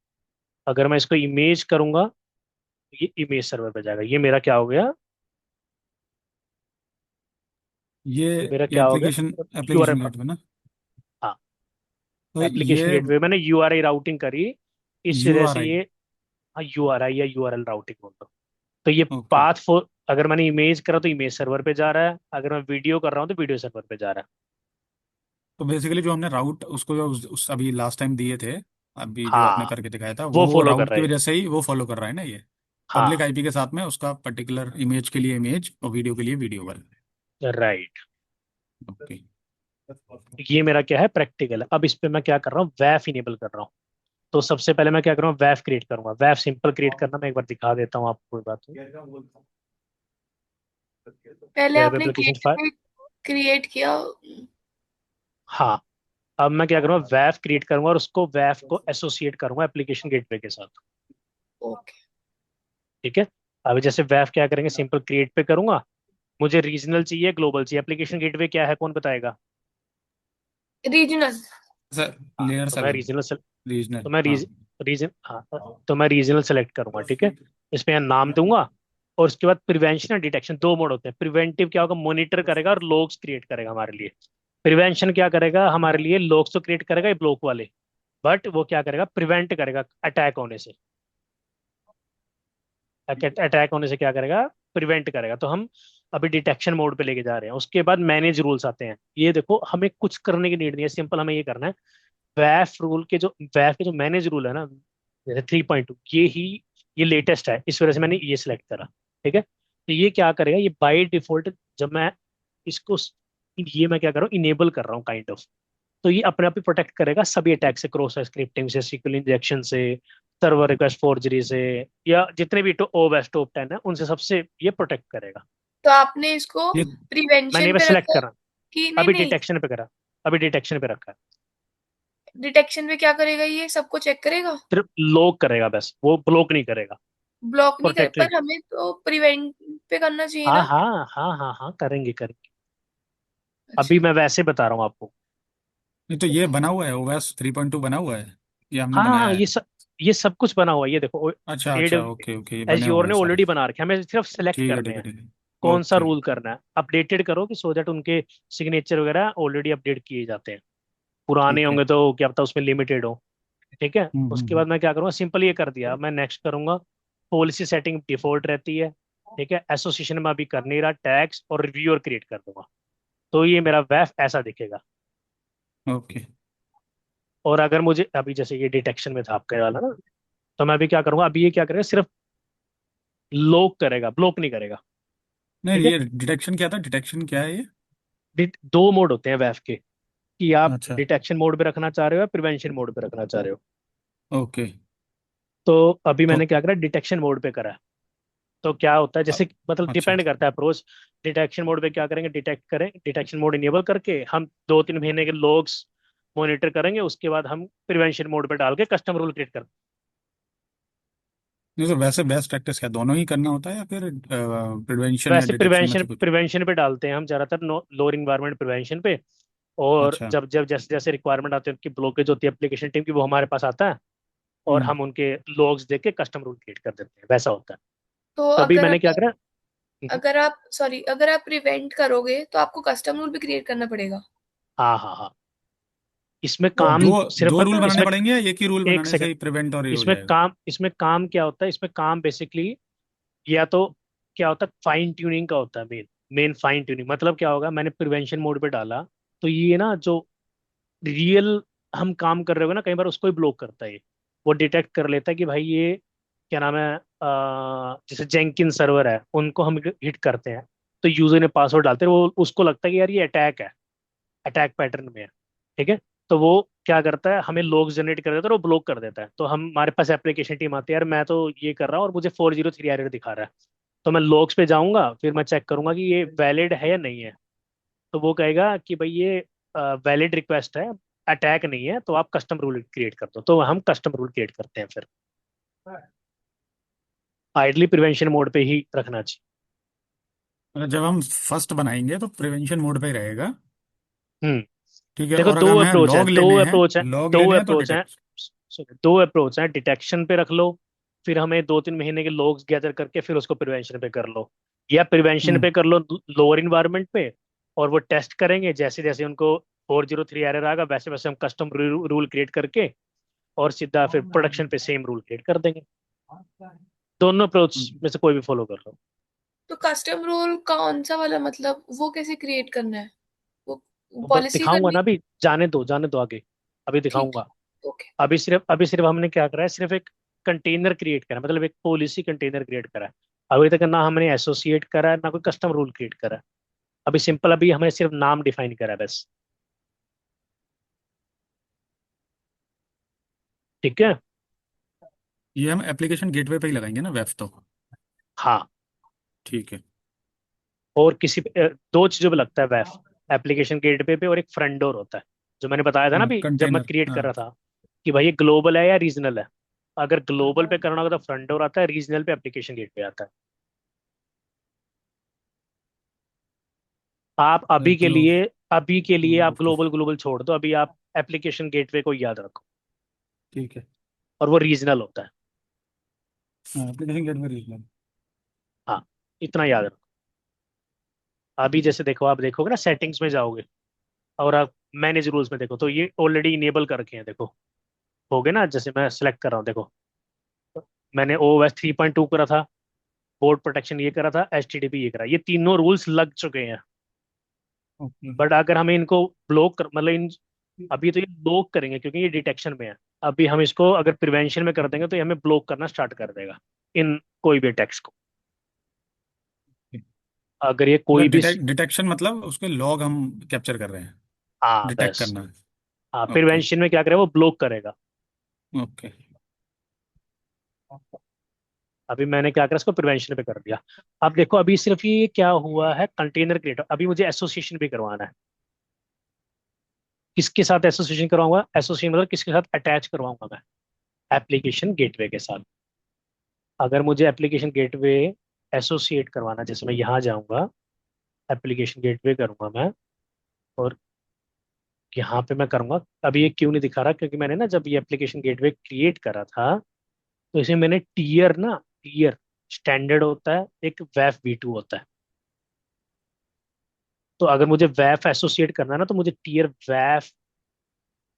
अगर मैं इसको इमेज करूंगा तो ये इमेज सर्वर पे जाएगा। ये मेरा क्या हो गया, ये ये मेरा ये क्या हो गया, एप्लीकेशन यूआरएल। एप्लीकेशन गेटवे ना? हाँ, तो एप्लीकेशन ये गेटवे मैंने यूआरआई राउटिंग करी, इस यू वजह आर से आई ये। हाँ, यूआरआई या यूआरएल राउटिंग बोल दो। तो ये ओके। पाथ फॉर, अगर मैंने इमेज करा तो इमेज सर्वर पे जा रहा है, अगर मैं वीडियो कर रहा हूँ तो वीडियो सर्वर पे जा रहा तो बेसिकली जो हमने राउट उसको जो अभी लास्ट टाइम दिए थे, है। अभी जो आपने हाँ, करके दिखाया था, वो वो फॉलो कर राउट की रहा है। वजह से ही वो फॉलो कर रहा है ना ये? पब्लिक हाँ, आईपी के साथ में उसका पर्टिकुलर इमेज के लिए इमेज और वीडियो के लिए वीडियो वाला। राइट। ओके। ये मेरा क्या है, प्रैक्टिकल है। अब इस पे मैं क्या कर रहा हूँ, वैफ इनेबल कर रहा हूँ। तो सबसे पहले मैं क्या करूँगा, वैफ क्रिएट करूंगा। वैफ सिंपल क्रिएट करना मैं एक बार दिखा देता हूँ आपको, कोई बात नहीं। पहले वेब आपने एप्लीकेशन फाइल। गेटवे क्रिएट किया। हाँ, अब मैं क्या करूँगा, वैफ क्रिएट करूंगा और उसको वैफ को एसोसिएट करूंगा एप्लीकेशन गेटवे के साथ। ओके। ठीक है। अभी जैसे वैफ क्या करेंगे, सिंपल क्रिएट पे करूंगा। मुझे रीजनल चाहिए, ग्लोबल चाहिए। एप्लीकेशन गेटवे क्या है, कौन बताएगा। रीजनल। सर, हाँ, लेयर तो मैं 7 रीजनल, तो रीजनल, मैं हाँ। रीजन, हाँ, तो मैं रीजनल सेलेक्ट करूंगा। ठीक है। इसमें यहाँ नाम दूंगा। और उसके बाद प्रिवेंशन और डिटेक्शन, दो मोड होते हैं। प्रिवेंटिव क्या होगा, मॉनिटर करेगा और लॉग्स क्रिएट करेगा हमारे लिए। प्रिवेंशन क्या करेगा हमारे लिए, लॉग्स तो क्रिएट करेगा ये ब्लॉक वाले, बट वो क्या करेगा, प्रिवेंट करेगा अटैक होने से। अटैक होने से क्या करेगा, प्रिवेंट करेगा। तो हम अभी डिटेक्शन मोड पे लेके जा रहे हैं। उसके बाद मैनेज रूल्स आते हैं। ये देखो, हमें कुछ करने की नीड नहीं है, सिंपल हमें ये करना है। वैफ के जो मैनेज रूल है ना, जैसे 3.2, ये ही, ये लेटेस्ट है, इस वजह से मैंने ये सिलेक्ट करा। ठीक है। तो ये क्या करेगा, ये बाय डिफॉल्ट, जब मैं इसको, ये मैं क्या कर रहा हूँ, इनेबल कर रहा हूँ काइंड ऑफ। तो ये अपने आप ही प्रोटेक्ट करेगा सभी अटैक से, क्रॉस स्क्रिप्टिंग से, सीक्वल इंजेक्शन से, सर्वर रिक्वेस्ट फोर्जरी से, या जितने भी ओवेस टॉप 10 है उनसे, सबसे ये प्रोटेक्ट करेगा। तो आपने इसको ये मैंने ये प्रिवेंशन बस पे सिलेक्ट रखा करा, कि नहीं अभी नहीं? डिटेक्शन पे करा, अभी डिटेक्शन पे रखा है। डिटेक्शन पे क्या करेगा, ये सबको चेक करेगा? सिर्फ लॉक करेगा बस, वो ब्लॉक नहीं करेगा। ब्लॉक नहीं करे, प्रोटेक्ट, पर हमें तो प्रिवेंट पे करना चाहिए हाँ ना। हाँ हाँ हाँ हाँ, करेंगे करेंगे। अभी अच्छा। मैं वैसे बता रहा हूँ आपको। नहीं, तो ये बना हुआ है ओएस 3.2 बना हुआ है, ये हमने हाँ हाँ, बनाया है? ये सब कुछ बना हुआ है, ये देखो। अच्छा एड अच्छा, ओके ओके, ये बने एज्योर हुए ने हैं सारे। ऑलरेडी बना रखे हैं, हमें सिर्फ सेलेक्ट ठीक है करने ठीक है हैं ठीक है। कौन सा ओके। रूल करना है। अपडेटेड करो कि सो दैट उनके सिग्नेचर वगैरह ऑलरेडी अपडेट किए जाते हैं। पुराने ठीक है। होंगे तो क्या पता उसमें लिमिटेड हो। ठीक है। उसके हम्म। बाद मैं क्या करूँगा, सिंपल ये कर दिया, मैं नेक्स्ट करूंगा। पॉलिसी सेटिंग डिफॉल्ट रहती है। ठीक है। एसोसिएशन में अभी कर नहीं रहा, टैक्स और रिव्यूअर क्रिएट कर दूंगा। तो ये मेरा वेफ ऐसा दिखेगा। ओके। और अगर मुझे अभी, जैसे ये डिटेक्शन में था आपके वाला ना, तो मैं अभी क्या करूंगा, अभी ये क्या करेगा, सिर्फ लॉक करेगा, ब्लॉक नहीं करेगा। नहीं, ठीक है। ये डिटेक्शन क्या था, डिटेक्शन क्या है ये? दो मोड होते हैं वेफ के, कि आप अच्छा। डिटेक्शन मोड पे रखना चाह रहे हो या प्रिवेंशन मोड पे रखना चाह रहे हो। ओके। तो अभी तो मैंने क्या करा, डिटेक्शन मोड पे करा है। तो क्या होता है, जैसे मतलब अच्छा। डिपेंड करता है अप्रोच। डिटेक्शन मोड पे क्या करेंगे, डिटेक्ट करें, डिटेक्शन मोड इनेबल करके हम 2-3 महीने के लॉग्स मॉनिटर करेंगे। उसके बाद हम प्रिवेंशन मोड पे डाल के कस्टम रूल क्रिएट कर। नहीं, तो वैसे बेस्ट प्रैक्टिस क्या, दोनों ही करना होता है या फिर प्रिवेंशन या वैसे डिटेक्शन में प्रिवेंशन से कुछ? प्रिवेंशन पे डालते हैं हम ज्यादातर, लोअर इन्वायरमेंट प्रिवेंशन पे। और अच्छा। जब जब जैसे जैसे रिक्वायरमेंट आती है, उनकी ब्लॉकेज होती है एप्लीकेशन टीम की, वो हमारे पास आता है और हम्म। हम उनके लॉग्स देख के कस्टम रूल क्रिएट कर देते हैं, वैसा होता है। तो तभी अगर मैंने क्या अगर करा। अगर आप सॉरी, अगर आप प्रिवेंट करोगे तो आपको कस्टम रूल भी क्रिएट करना पड़ेगा। हाँ हाँ हाँ, इसमें तो काम दो सिर्फ दो पता रूल है बनाने इसमें, पड़ेंगे या एक ही रूल एक बनाने से सेकंड, ही प्रिवेंट और ये हो जाएगा? इसमें काम क्या होता है, इसमें काम बेसिकली, या तो क्या होता है, फाइन ट्यूनिंग का होता है। मेन फाइन ट्यूनिंग मतलब क्या होगा, मैंने प्रिवेंशन मोड पे डाला, तो ये ना जो रियल हम काम कर रहे हो ना, कई बार उसको ही ब्लॉक करता है ये। वो डिटेक्ट कर लेता है कि भाई ये क्या नाम है, जैसे जेंकिन सर्वर है, उनको हम हिट करते हैं, तो यूजर ने पासवर्ड डालते हैं, वो उसको लगता है कि यार ये अटैक है, अटैक पैटर्न में है। ठीक है। तो वो क्या करता है, हमें लॉग्स जनरेट कर देता है और वो ब्लॉक कर देता है। तो हमारे पास एप्लीकेशन टीम आती है, यार मैं तो ये कर रहा हूँ और मुझे 403 एरर दिखा रहा है। तो मैं लॉग्स पे जाऊंगा, फिर मैं चेक करूंगा कि ये वैलिड है या नहीं है। तो वो कहेगा कि भाई ये वैलिड रिक्वेस्ट है, अटैक नहीं है, तो आप कस्टम रूल क्रिएट कर दो, तो हम कस्टम रूल क्रिएट करते हैं फिर। आइडली प्रिवेंशन मोड पे ही रखना चाहिए। मतलब जब हम फर्स्ट बनाएंगे तो प्रिवेंशन मोड पे ही रहेगा। हम्म। ठीक है, देखो और अगर दो हमें अप्रोच है, लॉग दो लेने हैं, अप्रोच है, लॉग दो लेने हैं तो अप्रोच है। डिटेक्ट। सुनो, दो अप्रोच है, डिटेक्शन पे रख लो, फिर हमें 2-3 महीने के लॉग्स गैदर करके फिर उसको प्रिवेंशन पे कर लो, या प्रिवेंशन हम्म। पे कर लो लोअर इन्वायरमेंट पे। और वो टेस्ट करेंगे, जैसे जैसे उनको 403 एरर आएगा, वैसे वैसे हम कस्टम रूल क्रिएट करके और सीधा फिर प्रोडक्शन पे सेम रूल क्रिएट कर देंगे। दोनों अप्रोच में से कोई भी फॉलो कर लो। तो कस्टम रूल कौन सा वाला, मतलब वो कैसे क्रिएट करना है? वो वो बस पॉलिसी दिखाऊंगा करनी? ना अभी, जाने दो आगे, अभी ठीक दिखाऊंगा। है, ओके। अभी सिर्फ हमने क्या करा है, सिर्फ एक कंटेनर क्रिएट करा है, मतलब एक पॉलिसी कंटेनर क्रिएट करा है। अभी तक ना हमने एसोसिएट करा है, ना कोई कस्टम रूल क्रिएट करा है। अभी सिंपल, अभी हमने सिर्फ नाम डिफाइन करा है बस। ठीक है। ये हम एप्लीकेशन गेटवे पे ही लगाएंगे ना, वेब तो। हाँ। ठीक है। और दो चीजों पे लगता है वैफ, एप्लीकेशन गेटवे पे और एक फ्रंट डोर होता है, जो मैंने बताया था ना अभी जब मैं कंटेनर, क्रिएट कर हाँ। रहा था, कि भाई ये ग्लोबल है या रीजनल है। अगर ग्लोबल पे करना होगा तो फ्रंट डोर आता है, रीजनल पे एप्लीकेशन गेटवे आता है। आप ग्लो अभी के लिए आप ओके। ग्लोबल ग्लोबल छोड़ दो, अभी आप एप्लीकेशन गेटवे को याद रखो। ठीक है। और वो रीजनल होता है। हाँ, एप्लीकेशन गेटवे रीजनल। हाँ, इतना याद रखो। अभी जैसे देखो, आप देखोगे ना सेटिंग्स में जाओगे, और आप मैनेज रूल्स में देखो, तो ये ऑलरेडी इनेबल कर रखे हैं, देखो। हो गए ना, जैसे मैं सेलेक्ट कर रहा हूँ, देखो मैंने OS 3.2 करा था, बोर्ड प्रोटेक्शन ये करा था, HTTP ये करा, ये तीनों रूल्स लग चुके हैं। ओके। बट अगर हमें इनको ब्लॉक कर, मतलब इन, अभी तो ये ब्लॉक करेंगे क्योंकि ये डिटेक्शन में है। अभी हम इसको अगर प्रिवेंशन में कर देंगे तो ये हमें ब्लॉक करना स्टार्ट कर देगा, इन कोई भी अटैक्स को। अगर ये कोई मतलब भी डिटेक्शन मतलब उसके लॉग हम कैप्चर कर रहे हैं, हाँ डिटेक्ट बस। करना है। हाँ, ओके। प्रिवेंशन में क्या करेगा, वो ब्लॉक करेगा। ओके। अभी मैंने क्या करा, इसको प्रिवेंशन पे कर दिया। अब देखो, अभी सिर्फ ये क्या हुआ है, कंटेनर क्रिएटर, अभी मुझे एसोसिएशन भी करवाना है। किसके साथ एसोसिएशन करवाऊंगा, एसोसिएशन मतलब किसके साथ अटैच करवाऊंगा मैं, एप्लीकेशन गेटवे के साथ। अगर मुझे एप्लीकेशन गेटवे एसोसिएट करवाना, जैसे मैं यहाँ जाऊंगा, एप्लीकेशन गेटवे करूंगा मैं, और यहाँ पे मैं करूंगा। अभी ये क्यों नहीं दिखा रहा, क्योंकि मैंने ना जब ये एप्लीकेशन गेटवे क्रिएट करा था, तो इसमें मैंने टीयर स्टैंडर्ड होता है, एक वैफ V2 होता है। तो अगर मुझे वैफ एसोसिएट करना है ना, तो मुझे टीयर वैफ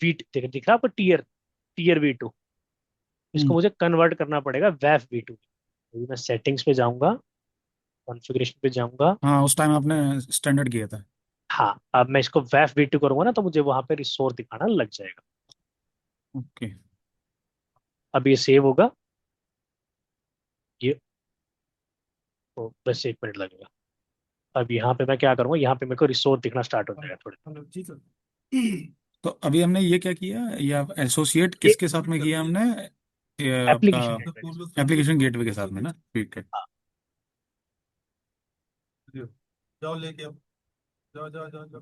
वी दिख रहा है आपको, टीयर टीयर V2, इसको हम्म। मुझे कन्वर्ट करना पड़ेगा वैफ V2। मैं सेटिंग्स पे जाऊंगा, कॉन्फ़िगरेशन पे जाऊंगा। हाँ, उस टाइम आपने स्टैंडर्ड किया था। हाँ, अब मैं इसको वैफ V2 करूंगा ना, तो मुझे वहां पे रिसोर्स दिखाना लग जाएगा। ओके। अब ये सेव होगा, ये तो बस 1 मिनट लगेगा। अब यहाँ पे मैं क्या करूंगा, यहाँ पे मेरे को रिसोर्स दिखना स्टार्ट हो जाएगा थोड़े। तो अभी हमने ये क्या किया, ये आप एसोसिएट ये किसके साथ में किया हमने, ये आपका एप्लीकेशन गेटवे के साथ। एप्लीकेशन गेटवे के साथ में ना। ठीक है। हाँ, जाओ लेके आओ, जाओ जाओ जाओ जाओ।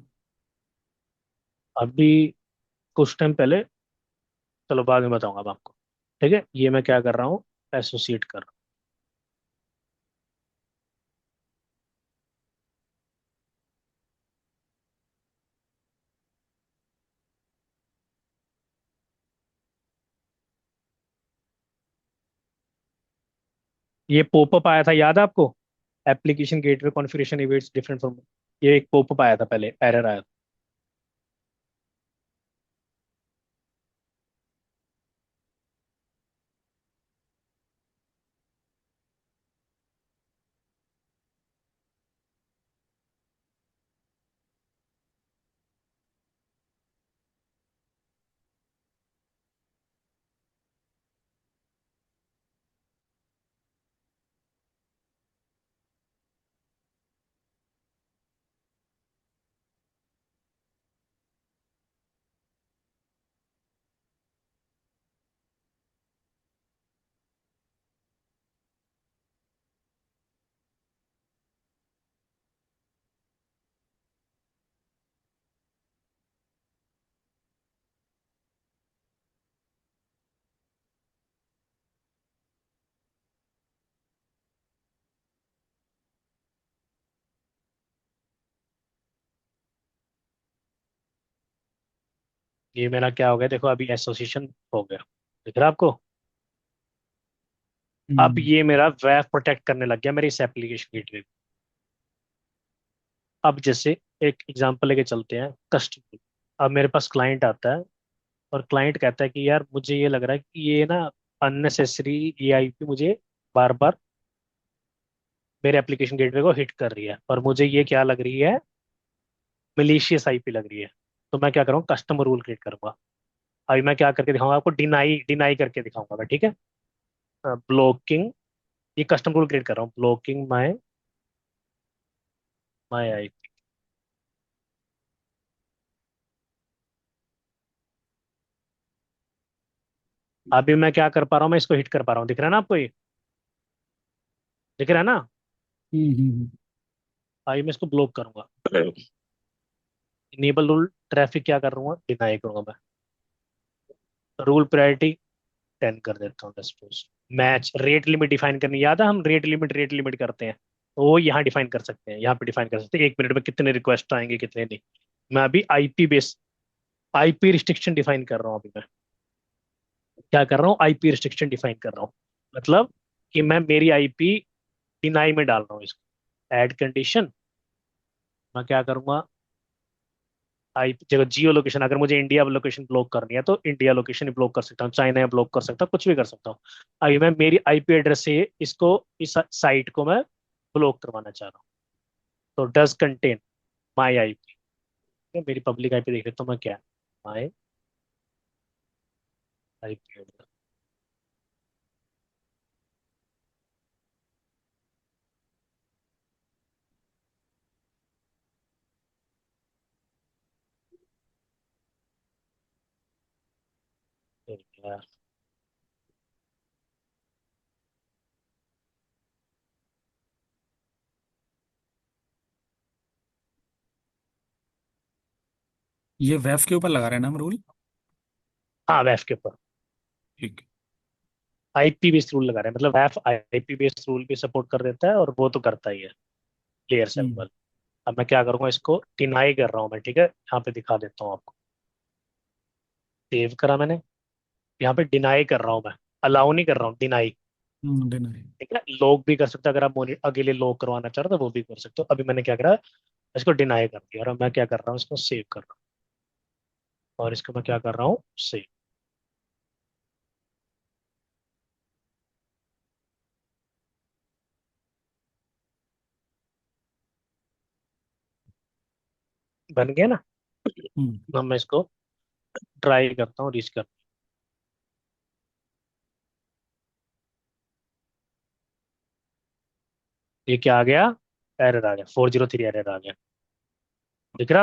अभी कुछ टाइम पहले, चलो बाद में बताऊंगा मैं आपको। ठीक है, ये मैं क्या कर रहा हूँ, एसोसिएट कर रहा हूँ। ये पॉपअप आया था, याद है आपको, application gateway configuration events different from, ये एक पॉपअप आया था पहले, एरर आया था। ये मेरा क्या हो गया, देखो अभी एसोसिएशन हो गया, दिख रहा है आपको। अब हम्म। ये मेरा वेब प्रोटेक्ट करने लग गया मेरी इस एप्लीकेशन गेटवे। अब जैसे एक एग्जांपल लेके चलते हैं, कस्टमर। अब मेरे पास क्लाइंट आता है और क्लाइंट कहता है कि यार मुझे ये लग रहा है कि ये ना अननेसेसरी ये आईपी मुझे बार बार मेरे एप्लीकेशन गेटवे को हिट कर रही है, और मुझे ये क्या लग रही है, मिलीशियस आईपी लग रही है। तो मैं क्या करूँ, कस्टमर रूल क्रिएट करूंगा। अभी मैं क्या करके दिखाऊंगा आपको, डिनाई डिनाई करके दिखाऊंगा मैं, ठीक है। ब्लॉकिंग, ये कस्टमर रूल क्रिएट कर रहा हूँ, ब्लॉकिंग माय माय आईपी। अभी मैं क्या कर पा रहा हूँ, मैं इसको हिट कर पा रहा हूँ, दिख रहा है ना आपको ये, दिख रहा है ना। हम्म। अभी मैं इसको ब्लॉक करूंगा। इनेबल रूल ट्रैफिक क्या कर रहा हूँ, डिनाई करूंगा मैं। रूल प्रायोरिटी 10 कर देता हूँ, suppose. Match rate limit define करनी, याद है हम रेट लिमिट करते हैं, तो वो यहाँ डिफाइन कर सकते हैं, यहाँ पे डिफाइन कर सकते हैं 1 मिनट में कितने रिक्वेस्ट आएंगे कितने नहीं। मैं अभी IP base, IP restriction define कर रहा हूँ। अभी मैं क्या कर रहा हूँ, आईपी रिस्ट्रिक्शन डिफाइन कर रहा हूँ। मतलब कि मैं मेरी आईपी डिनाई में डाल रहा हूँ इसको। ऐड कंडीशन, मैं क्या करूंगा, आई जगह जियो लोकेशन, अगर मुझे इंडिया लोकेशन ब्लॉक करनी है तो इंडिया लोकेशन ही ब्लॉक कर सकता हूँ, चाइना ब्लॉक कर सकता हूँ, कुछ भी कर सकता हूँ। अभी मैं मेरी आईपी एड्रेस से इसको, इस साइट को मैं ब्लॉक करवाना चाह रहा हूँ। तो डज कंटेन माई आईपी, मेरी पब्लिक आईपी देख लेता हूँ मैं क्या है, माई आईपी एड्रेस। ये वेफ के ऊपर लगा रहे हैं ना हम रूल। हाँ वेफ के ऊपर ठीक। आईपी बेस्ड रूल लगा रहे हैं, मतलब वेफ आईपी बेस्ड रूल भी सपोर्ट कर देता है, और वो तो करता ही है, क्लियर हम्म। सिंपल। अब मैं क्या करूंगा, इसको डिनाई कर रहा हूँ मैं, ठीक है, यहाँ पे दिखा देता हूँ आपको। सेव करा मैंने, यहाँ पे डिनाई कर रहा हूँ मैं, अलाउ नहीं कर रहा हूँ, डिनाई। देना है। ठीक है, लॉग भी कर सकते हो, अगर आप अकेले लॉग करवाना चाह रहे हो तो वो भी कर सकते हो। अभी मैंने क्या करा, इसको डिनाई कर दिया, और अब मैं क्या कर रहा हूँ, इसको सेव कर रहा हूँ, और इसको मैं क्या कर रहा हूँ, सेव। बन गया ना। हम्म। अब मैं इसको ट्राई करता हूँ, रीच कर। ये क्या आ गया, एरर आ गया, 403 एरर आ गया, दिख रहा है